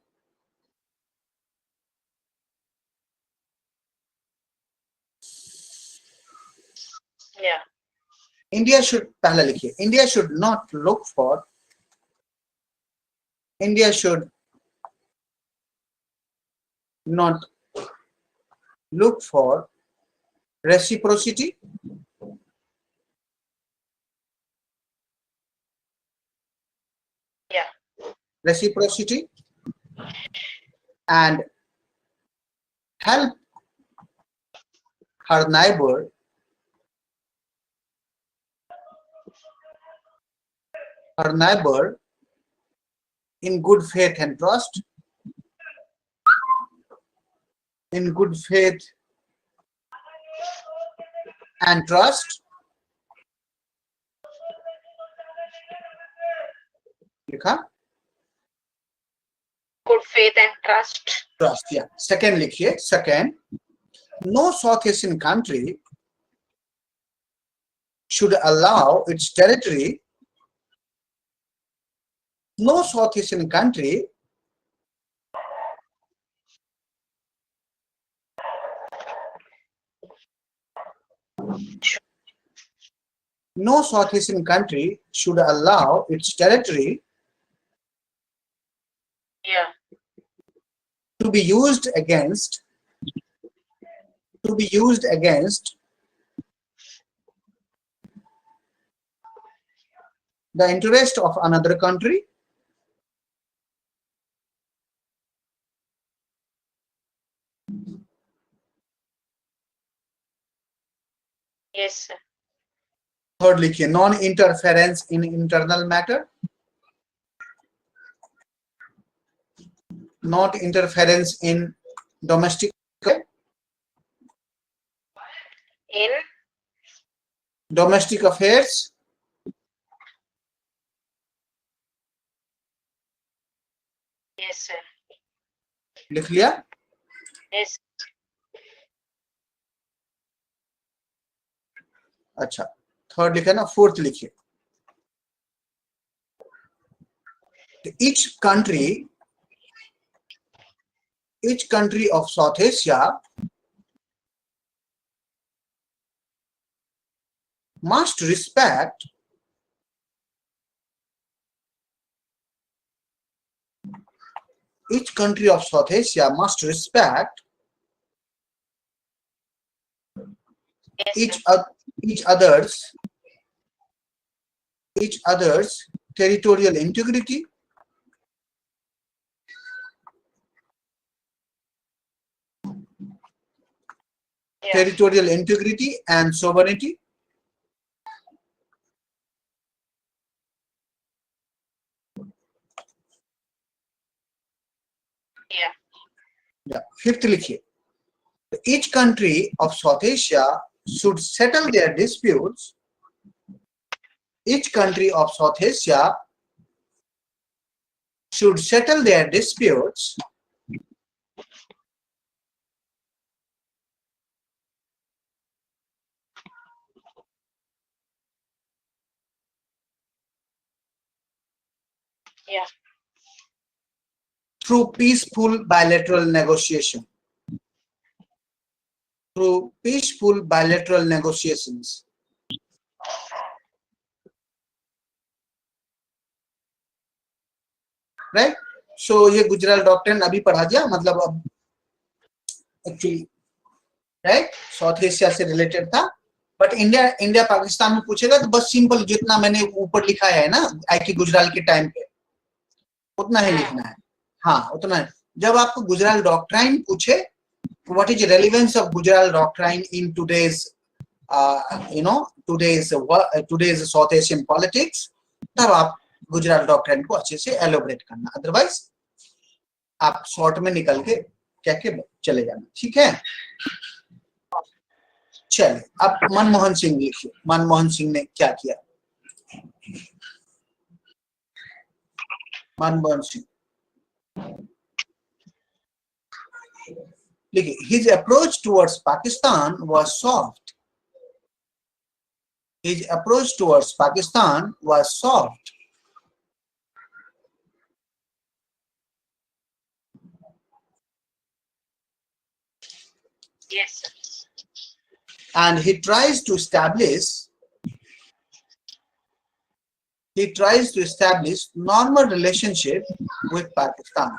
Yeah. India should, पहला लिखिए, India should not look for, India should not look for reciprocity Yeah. reciprocity and help her neighbor in good faith and trust, in good faith and trust. लिखा? Good faith and trust. Trust, yeah. Second लिखिए, second, no South Asian country should allow its territory, no South Asian country no South Asian country should allow its territory Yeah. to be used against the interest of another country. Yes, sir. Third लिखिए, non-interference in internal matter, not interference in domestic In domestic affairs. yes, sir. लिख लिया? Yes. अच्छा, third लिखा ना, fourth लिखिए. Each country of South Asia must respect Yes, each sir. each other's territorial integrity, Yeah. and sovereignty. Yeah. Yeah. Fifth लिखिए. Each country of South Asia should settle their disputes. Each country of South Asia should settle their disputes Yeah. through peaceful bilateral negotiation. Through peaceful bilateral negotiations. Right? So ये Gujral doctrine अभी पढ़ा दिया, मतलब अब actually right south Asia से related था, but India Pakistan में पूछेगा तो बस सिंपल जितना मैंने ऊपर लिखा है ना आईटी गुजराल के टाइम पे उतना ही लिखना है. हाँ उतना है. जब आपको गुजराल डॉक्ट्राइन पूछे what is the relevance of Gujarat doctrine in today's today's South Asian politics, तब आप गुजरात डॉक्ट्राइन को अच्छे से एलोबरेट करना, अदरवाइज आप शॉर्ट में निकल के कह के चले जाना. ठीक है. चलिए अब मनमोहन सिंह लिखिए. मनमोहन सिंह ने क्या किया? मनमोहन सिंह देखिए, his approach towards Pakistan was soft. His approach towards Pakistan was soft. Yes, sir. And he tries to establish normal relationship with Pakistan.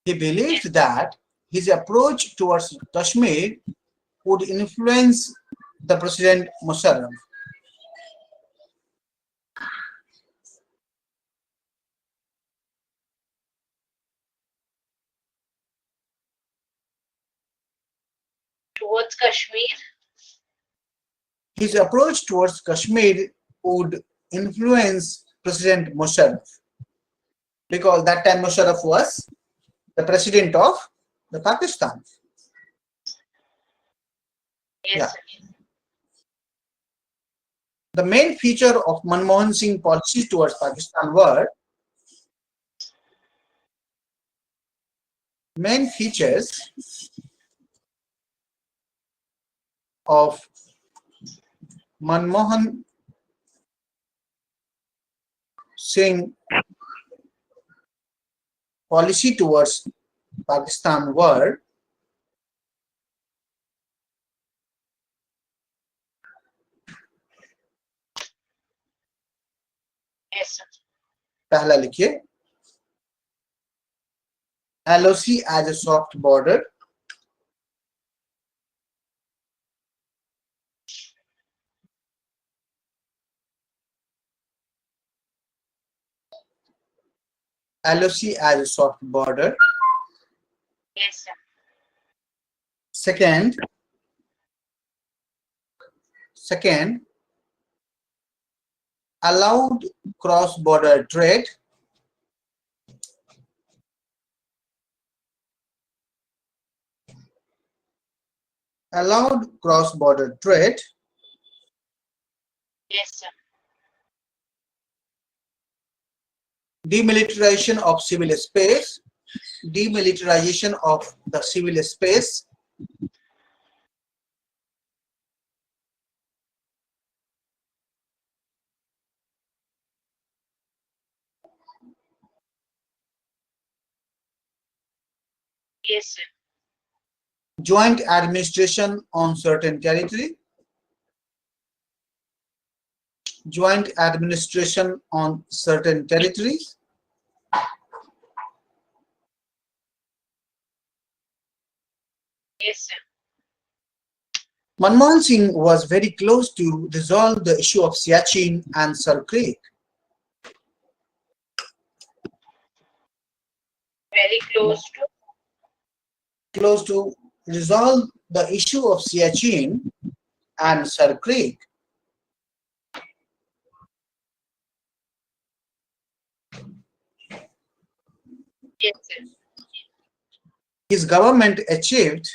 He believed that his approach towards Kashmir would influence the President Musharraf. Towards Kashmir. His approach towards Kashmir would influence President Musharraf, because that time Musharraf was the president of the Pakistan. Yes, Yeah. sir. The main feature of Manmohan Singh policies towards Pakistan were main features of Manmohan Singh policy towards Pakistan were Yes, sir. पहला लिखिए, LOC as a soft border, LOC as a soft border. Yes, sir. Second, allowed cross-border trade. Allowed cross-border trade. Yes, sir. Demilitarization of civil space. Demilitarization of the civil space. Yes, sir. Joint administration on certain territory. joint administration on certain territories. Yes, sir. Manmohan Singh was very close to resolve the issue of Siachen and Sir Creek. Very Close to resolve the issue of Siachen and Sir Creek. Yes, sir. His government achieved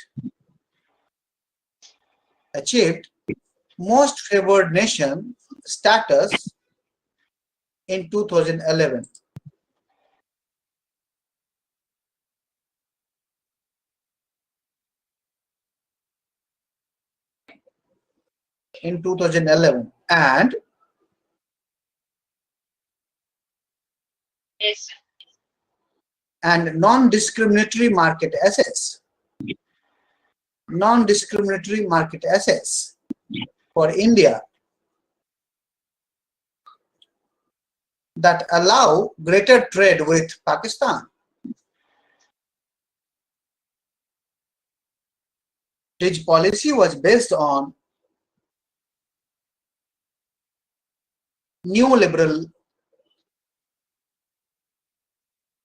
most favored nation status in 2011. In 2011 and Yes, sir. and non-discriminatory market access. Non-discriminatory market access for India that allow greater trade with Pakistan. His policy was based on new liberal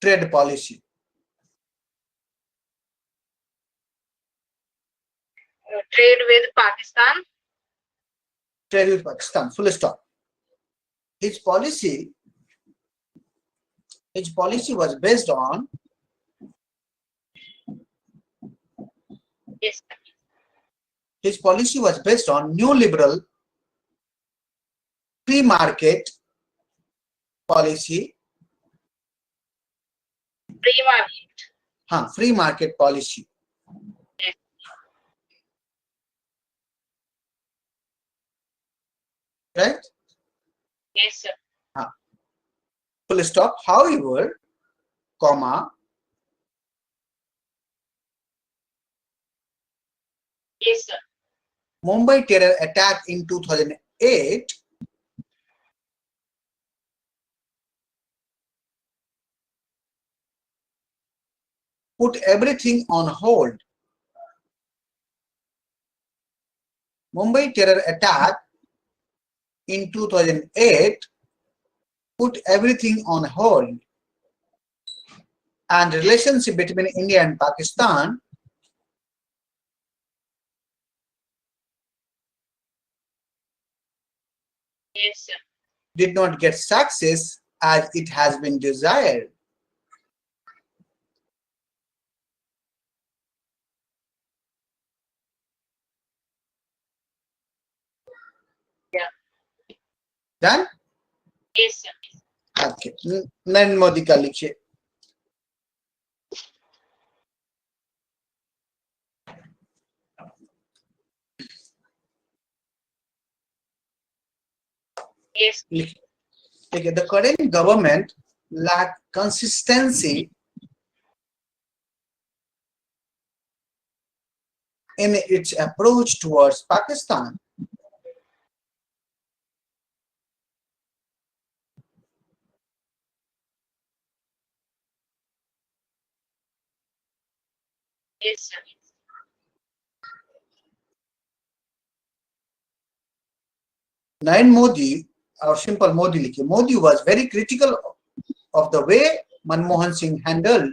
trade policy. Trade with Pakistan. Trade with Pakistan, full stop. His policy was based on Yes, sir. his policy was based on new liberal free market policy. Free market. Free market policy. Yes. Right? Yes, sir. Full stop. However, comma, Yes, sir. Mumbai terror attack in 2008 put everything on hold. Mumbai terror attack in 2008 put everything on hold, and relationship between India and Pakistan Yes, sir. did not get success as it has been desired. Yeah. Done? Yes, sir. Okay. Narendra Modi का लिखिए. Yes. Okay. The current government lack consistency in its approach towards Pakistan. Yes, sir. Narendra Modi, or simple Modi लिखिए. Modi was very critical of the way Manmohan Singh handled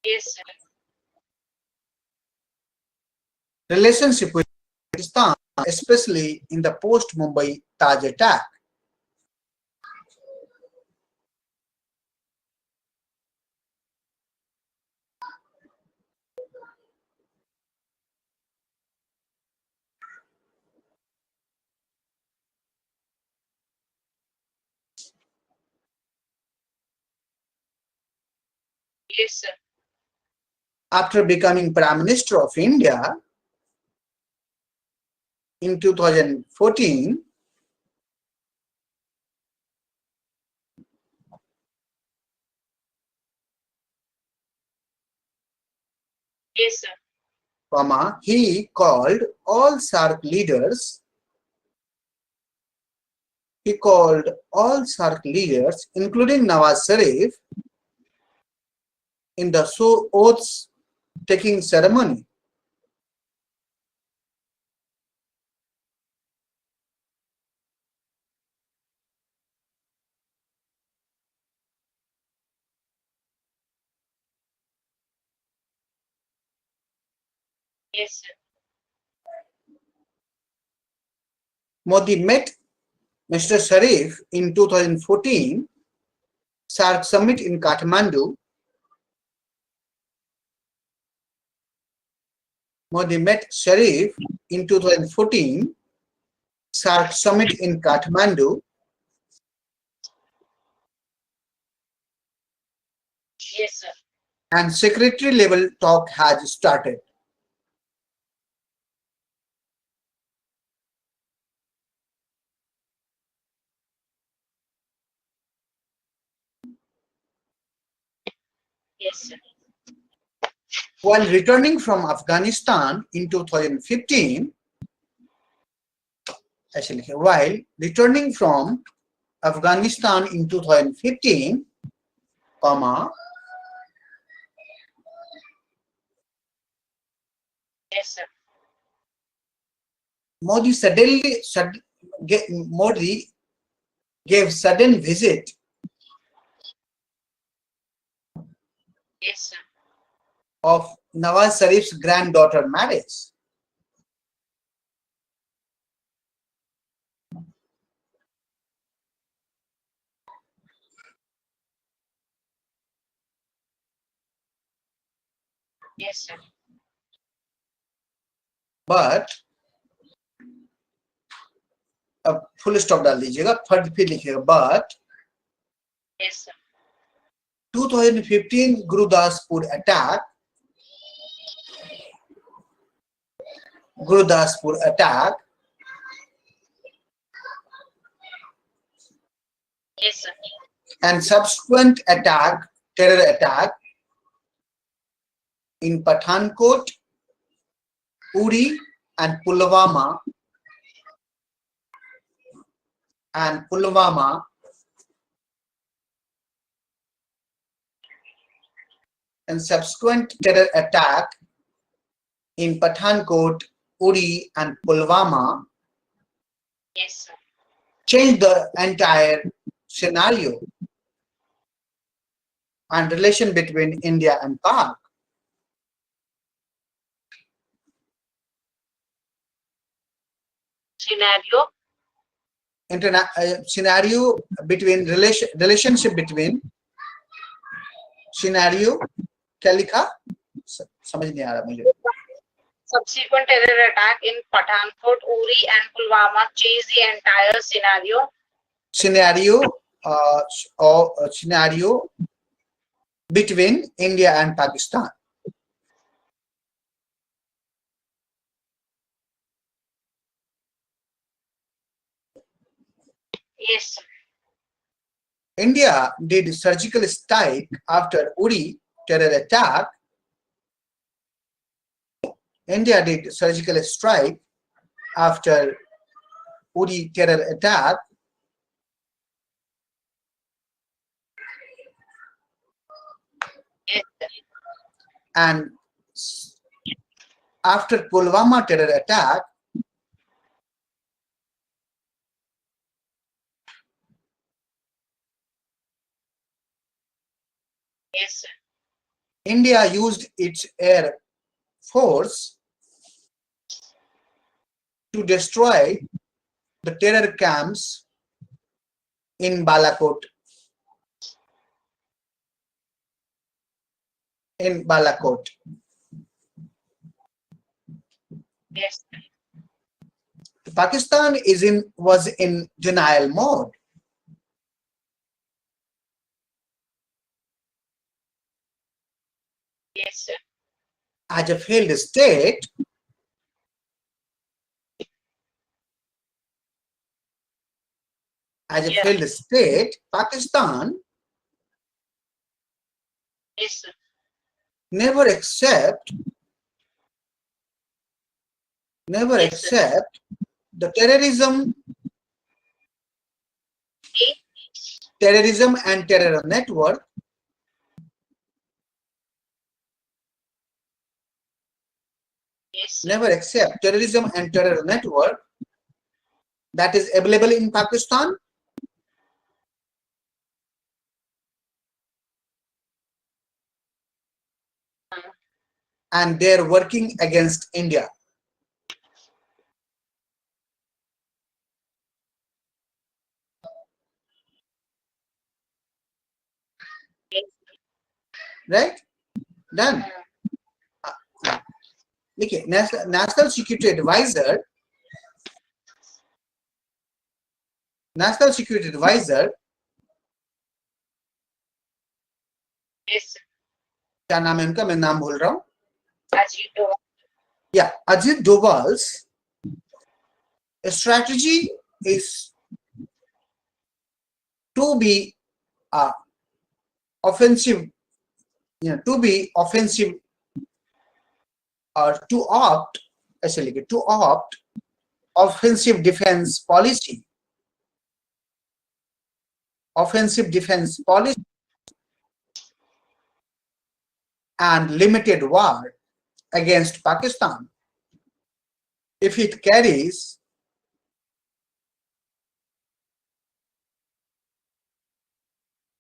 Yes, sir. relationship with Pakistan, especially in the post-Mumbai Taj attack. Yes, sir. After becoming Prime Minister of India in 2014, Yes, sir. Comma, he called all SARC leaders. He called all SARC leaders, including Nawaz Sharif, in the oaths taking ceremony. Yes, sir. Modi met Mr. Sharif in 2014 SARC summit in Kathmandu. Modi met Sharif in 2014 SARC summit in Kathmandu. Yes, sir. And secretary level talk has started. Yes, sir. While returning from Afghanistan in 2015, while returning from Afghanistan in 2015, comma, Yes, sir. Modi gave sudden visit Yes, sir. of Nawaz Sharif's granddaughter marriage. Yes, sir. But अब full stop डाल दीजिएगा, फिर लिखिएगा but Yes, sir. 2015 Gurdaspur attack, Yes, sir. and subsequent terror attack in Pathankot, Uri and Pulwama and subsequent terror attack in Pathankot, Uri and Pulwama Yes, sir. changed the entire scenario and relation between India and Pak. Scenario between relationship between scenario क्या लिखा समझ नहीं आ रहा मुझे. Subsequent terror attack in Pathankot, Uri and Pulwama changed the entire scenario. Scenario between India and Pakistan. Yes, sir. India did surgical strike after Uri terror attack. India did surgical strike after Uri terror attack. Yes, sir. And after Pulwama terror attack, Yes, sir. India used its air force to destroy the terror camps in Balakot. Yes, sir. Pakistan was in denial mode. Yes, sir. As a failed state, Pakistan Yes, sir. never accept never accept the terrorism and terror network never accept terrorism and terror network that is available in Pakistan and they're working against India. Right? Done. Okay. National Security Advisor क्या नाम है उनका, मैं नाम भूल रहा हूँ. Ajit Doval's strategy is to be offensive, or to opt offensive defense policy and limited war against Pakistan if it carries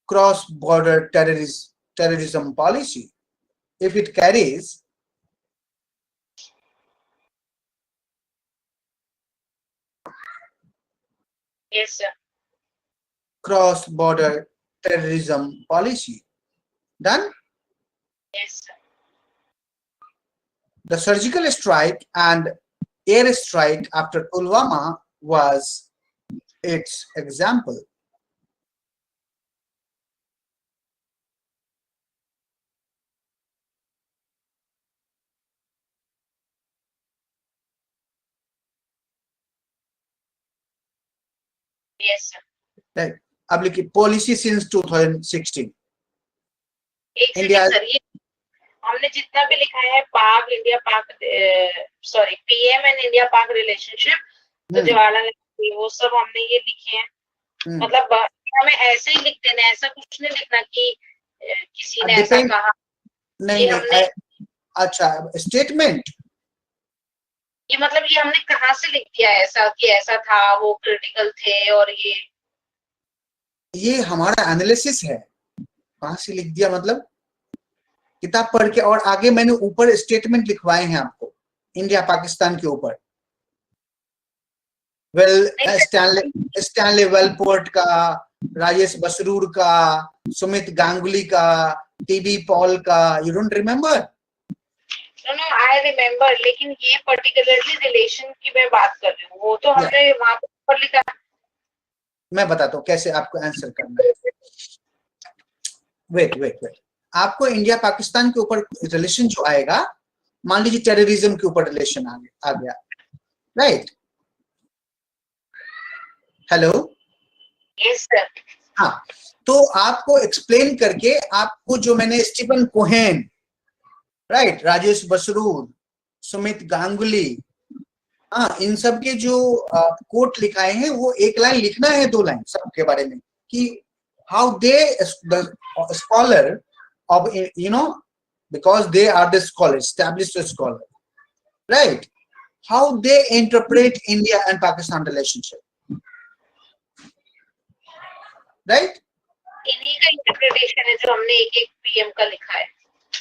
cross-border terrorism policy, if it carries cross-border terrorism policy. Done? Yes, sir. The surgical strike and air strike after Pulwama was its example. Yes, sir. Right. Public policy since 2016. India. Sir ये हमने जितना भी लिखा है पाक India पाक sorry PM and India पाक relationship तो जवाहरलाल नेहरू वो सब हमने ये लिखे हैं. मतलब हमें ऐसे ही लिख देना, ऐसा कुछ नहीं लिखना कि किसी ने ऐसा कहा. नहीं, अच्छा स्टेटमेंट ये मतलब ये हमने कहाँ से लिख दिया ऐसा कि ऐसा था, वो क्रिटिकल थे और ये हमारा एनालिसिस है. कहाँ से लिख दिया मतलब किताब पढ़ के, और आगे मैंने ऊपर स्टेटमेंट लिखवाए हैं आपको इंडिया पाकिस्तान के ऊपर. स्टैनले वेलपोर्ट का, राजेश बसरूर का, सुमित गांगुली का, टीबी पॉल का. You don't remember? No I remember, लेकिन ये पर्टिकुलरली रिलेशन की मैं बात कर रही हूँ. वो तो हमने वहां पर लिखा. मैं बताता हूँ कैसे आपको आंसर करना है. वेट आपको इंडिया पाकिस्तान के ऊपर रिलेशन जो आएगा, मान लीजिए टेररिज्म के ऊपर रिलेशन आ गया, राइट? Hello, yes sir. हाँ, तो आपको एक्सप्लेन करके आपको जो मैंने Stephen Cohen, right, Rajesh Basrur, Sumit Ganguly, हाँ, इन सब के जो कोट लिखाए हैं वो एक लाइन लिखना है, 2 लाइन सबके बारे में कि how they the scholar of because they are the scholars, established scholar, right, how they interpret India and Pakistan relationship, right? इन्हीं का इंटरप्रिटेशन है जो हमने एक पीएम का लिखा है.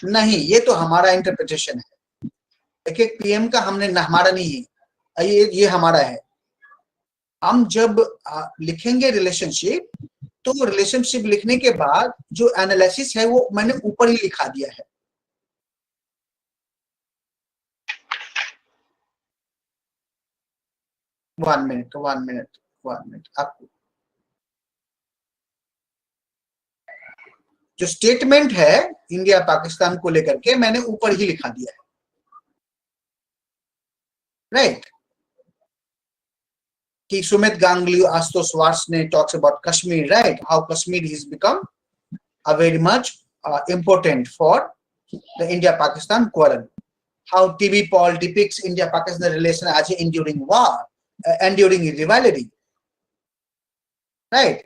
नहीं, ये तो हमारा इंटरप्रिटेशन है. एक पीएम का हमने हमारा नहीं है, ये हमारा है. हम जब लिखेंगे रिलेशनशिप, तो रिलेशनशिप लिखने के बाद जो एनालिसिस है वो मैंने ऊपर ही लिखा दिया है. वन मिनट आपको जो स्टेटमेंट है इंडिया पाकिस्तान को लेकर के मैंने ऊपर ही लिखा दिया है, राइट? कि Sumit Ganguly, Ashutosh Varshney talks about Kashmir, right? How Kashmir has become a very much important for the India-Pakistan quarrel. how TV poll depicts India-Pakistan relation as enduring war, enduring rivalry, right?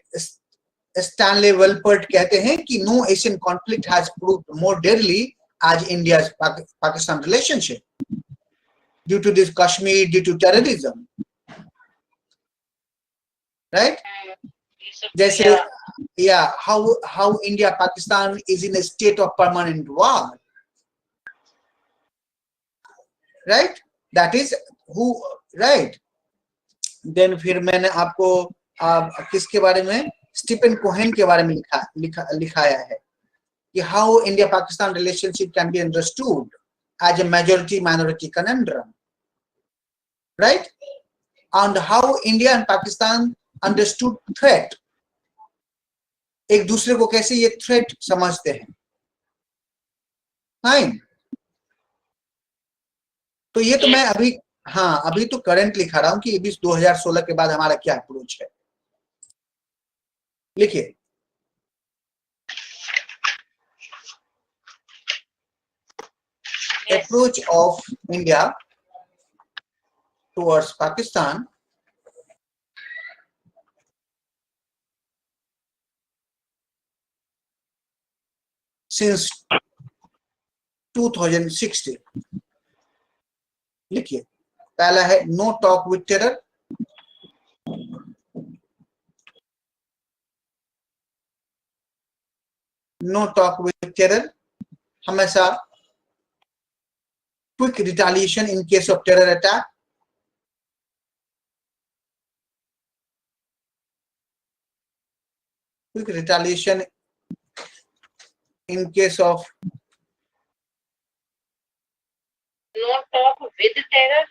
Stanley Welpert कहते हैं कि no Asian conflict has proved more deadly as India's Pakistan relationship due to this Kashmir, due to terrorism, right? जैसे yeah, how India Pakistan is in a state of permanent war, right? That is who, right? Then फिर मैंने आपको किसके बारे में, Stephen Cohen के बारे में लिखाया है कि how India Pakistan relationship can be understood as a majority minority conundrum, right? And how India and Pakistan understood threat, एक दूसरे को कैसे ये थ्रेट समझते हैं, फाइन। तो ये तो मैं अभी, हाँ अभी तो करंट लिखा रहा हूं कि 2016 के बाद हमारा क्या अप्रोच है। लिखिए, approach of India towards Pakistan since 2016। लिखिए, पहला है no talk with terror, no talk with terror, हमेशा quick retaliation in case of terror attack, quick retaliation in case of no talk with terror।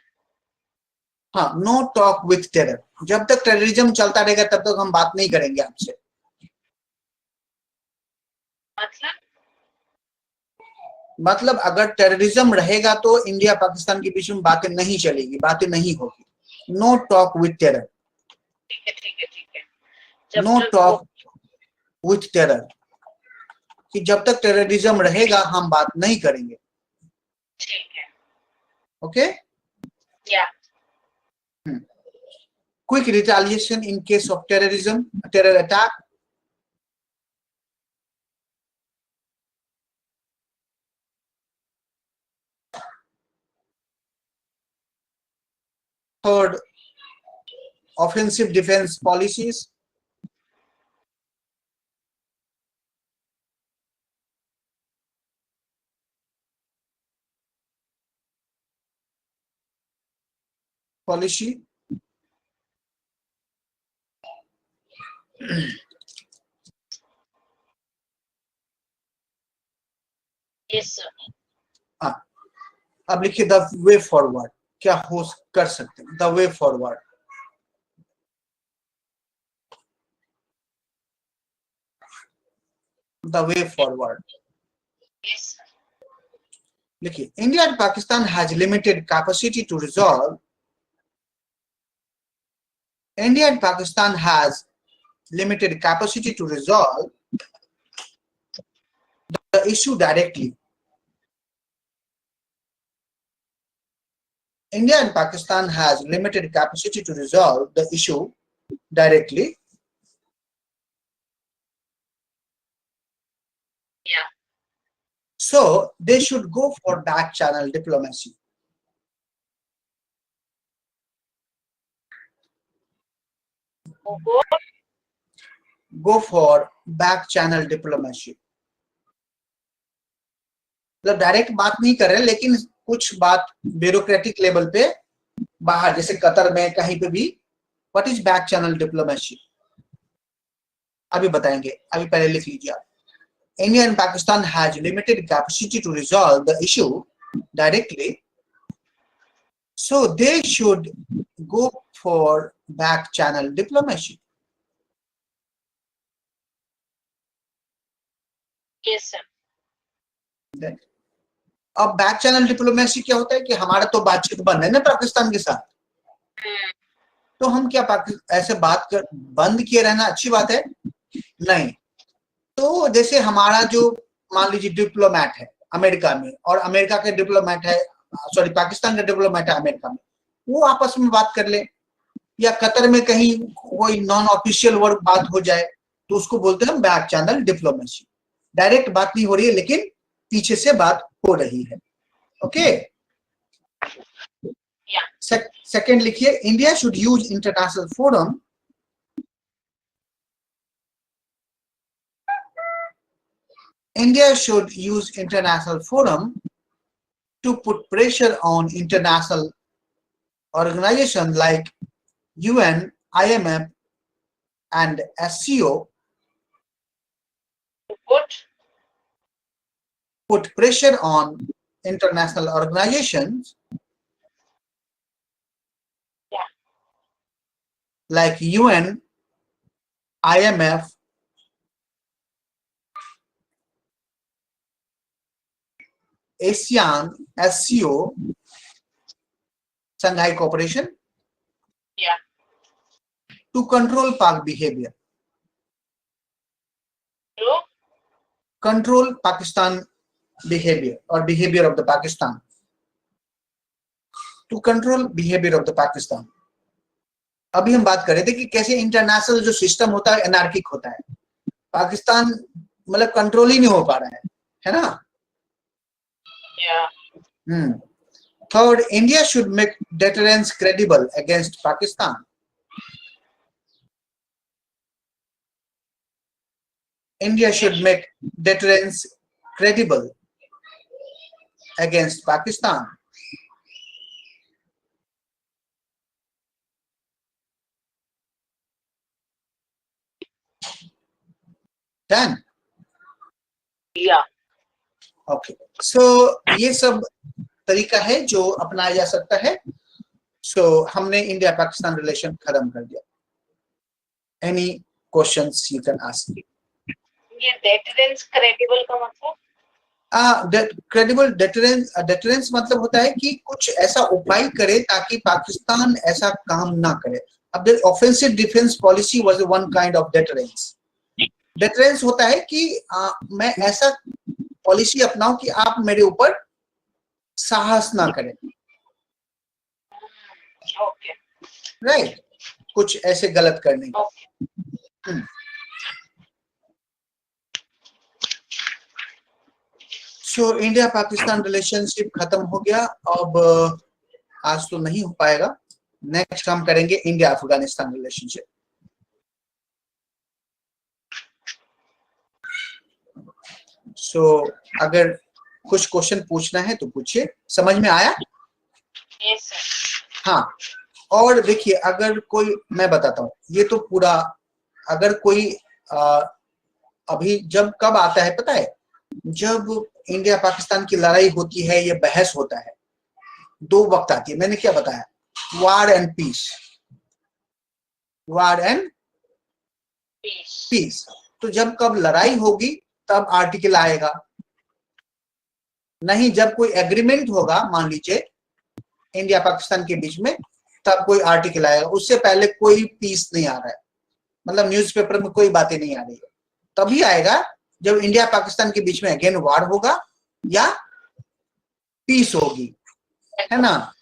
हाँ, नो टॉक विथ टेरर, जब तक terrorism चलता रहेगा तब तक हम बात नहीं करेंगे आपसे। मतलब अगर टेररिज्म रहेगा तो इंडिया पाकिस्तान के बीच में बातें नहीं चलेगी, बातें नहीं होगी। नो टॉक विथ टेरर, ठीक है। नो टॉक विथ टेरर, कि जब तक टेररिज्म रहेगा हम बात नहीं करेंगे। ठीक है, ओके, या quick retaliation in case of terrorism, terror attack, third, offensive defense policies, policy, yes sir. अब लिखिए द वे फॉरवर्ड, क्या हो कर सकते हैं, the way forward. The way forward, yes sir. लिखिए, India and Pakistan has limited capacity to resolve, India and Pakistan has limited capacity to resolve the issue directly. India and Pakistan has limited capacity to resolve the issue directly. Yeah. So they should go for back channel diplomacy. Go for back channel diplomacy. मतलब direct बात नहीं कर रहे, लेकिन कुछ बात bureaucratic level पे बाहर, जैसे कतर में कहीं पे भी। What is back channel diplomacy, अभी बताएंगे, अभी पहले लिख लीजिए आप। India and Pakistan has limited capacity to resolve the issue directly, so they should go for back channel diplomacy. Yes sir. अब बैक चैनल डिप्लोमेसी क्या होता है कि हमारा तो बातचीत बंद है ना पाकिस्तान के साथ, तो हम क्या ऐसे बात कर बंद किए रहना अच्छी बात है? नहीं। तो जैसे हमारा जो मान लीजिए डिप्लोमेट है अमेरिका में, और अमेरिका के डिप्लोमेट है सॉरी पाकिस्तान का डिप्लोमेट है अमेरिका में, वो आपस में बात कर ले, या कतर में कहीं कोई नॉन ऑफिशियल वर्क बात हो जाए तो उसको बोलते हैं बैक चैनल डिप्लोमेसी। डायरेक्ट बात नहीं हो रही है लेकिन पीछे से बात हो रही है। ओके, सेकंड लिखिए, India should use international forum India should use international forum to put pressure on international organizations like UN, IMF, and SCO. Put pressure on international organizations like UN, IMF, ASEAN, SCO, Shanghai Cooperation, to control Pak behavior. Control Pakistan behavior or behavior of the Pakistan. To control behavior of the Pakistan. अभी हम बात कर रहे थे कि कैसे international जो system होता है एनार्किक होता है, पाकिस्तान मतलब कंट्रोल ही नहीं हो पा रहा है ना? Third, India should make deterrence credible against Pakistan. India should make deterrence credible against Pakistan. Done? Yeah. Okay. So ये सब तरीका है जो अपनाया जा सकता है। So हमने इंडिया पाकिस्तान रिलेशन खत्म कर दिया। Any questions you can ask me? ये deterrence credible का मतलब? क्रेडिबल डेटरेंस मतलब होता है कि कुछ ऐसा उपाय करे ताकि पाकिस्तान ऐसा काम ना करे। अब offensive defence policy was one kind of deterrence. Deterrence होता है कि मैं ऐसा पॉलिसी अपनाऊं कि आप मेरे ऊपर साहस ना करें। राइट, कुछ ऐसे गलत करने का। सो इंडिया पाकिस्तान रिलेशनशिप खत्म हो गया। अब आज तो नहीं हो पाएगा, नेक्स्ट हम करेंगे इंडिया अफगानिस्तान रिलेशनशिप। सो अगर कुछ क्वेश्चन पूछना है तो पूछिए। समझ में आया? Yes, sir. हाँ, और देखिए अगर कोई, मैं बताता हूँ ये तो पूरा, अगर कोई अभी जब कब आता है पता है? जब इंडिया पाकिस्तान की लड़ाई होती है, ये बहस होता है, दो वक्त आती है। मैंने क्या बताया? War and peace, war and peace. तो जब कब लड़ाई होगी तब आर्टिकल आएगा, नहीं जब कोई एग्रीमेंट होगा मान लीजिए इंडिया पाकिस्तान के बीच में, तब कोई आर्टिकल आएगा। उससे पहले कोई पीस नहीं आ रहा है, मतलब न्यूज़पेपर में कोई बातें नहीं आ रही है। तभी आएगा जब इंडिया पाकिस्तान के बीच में अगेन वार होगा या पीस होगी, है ना?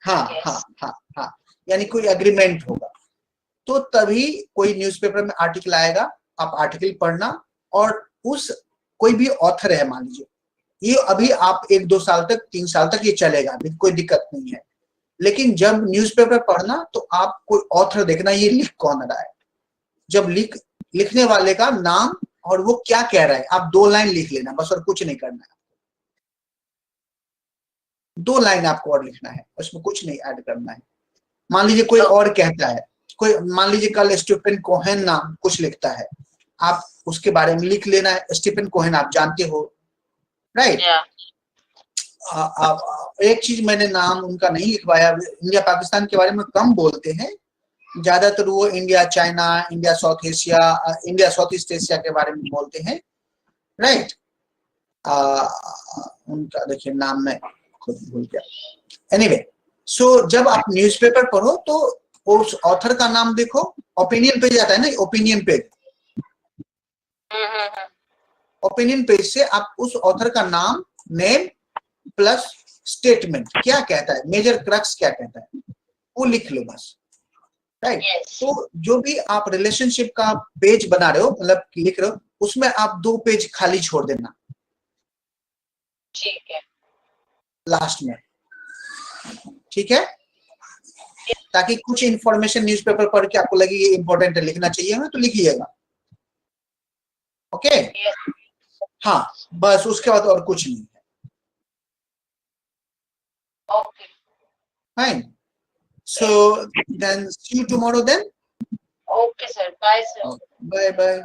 हाँ हाँ हाँ हाँ, यानी कोई एग्रीमेंट होगा, तो तभी कोई न्यूज़पेपर में आर्टिकल आएगा। आप आर्टिकल पढ़ना, और उस कोई भी ऑथर है, मान लीजिए ये अभी आप 1-2 साल तक 3 साल तक ये चलेगा, अभी कोई दिक्कत नहीं है। लेकिन जब न्यूज़पेपर पढ़ना तो आप कोई ऑथर देखना, ये लिख कौन रहा है। जब लिखने वाले का नाम और वो क्या कह रहा है, आप 2 लाइन लिख लेना बस, और कुछ नहीं करना है। 2 लाइन आपको और लिखना है, उसमें कुछ नहीं ऐड करना है। मान लीजिए कोई और कहता है, कोई मान लीजिए कल स्टीफन कोहेन नाम कुछ लिखता है, आप उसके बारे में लिख लेना है। स्टीफन कोहेन आप जानते हो, राइट? एक चीज मैंने नाम उनका नहीं लिखवाया, इंडिया पाकिस्तान के बारे में कम बोलते हैं, ज्यादातर वो India China, India south Asia, India south east Asia के बारे में बोलते हैं, राइट? उनका देखिए नाम मैं खुद भूल गया। एनीवे, सो जब आप न्यूज़पेपर पढ़ो तो उस ऑथर का नाम देखो, ओपिनियन पेज आता है ना, ओपिनियन पेज, ओपिनियन पेज से आप उस ऑथर का नाम, नेम प्लस स्टेटमेंट क्या कहता है, मेजर क्रक्स क्या कहता है, वो लिख लो बस, राइट। तो जो भी आप रिलेशनशिप का पेज बना रहे हो, मतलब लिख रहे हो, उसमें आप 2 पेज खाली छोड़ देना, ठीक है, लास्ट में, ठीक है, ताकि कुछ इंफॉर्मेशन न्यूज़पेपर पढ़ के आपको लगे ये इंपॉर्टेंट है, लिखना चाहिए हमें, तो लिखिएगा, ओके। हाँ, बस उसके बाद और कुछ नहीं है, okay, fine. So then see you tomorrow then, okay sir, bye sir. Bye bye.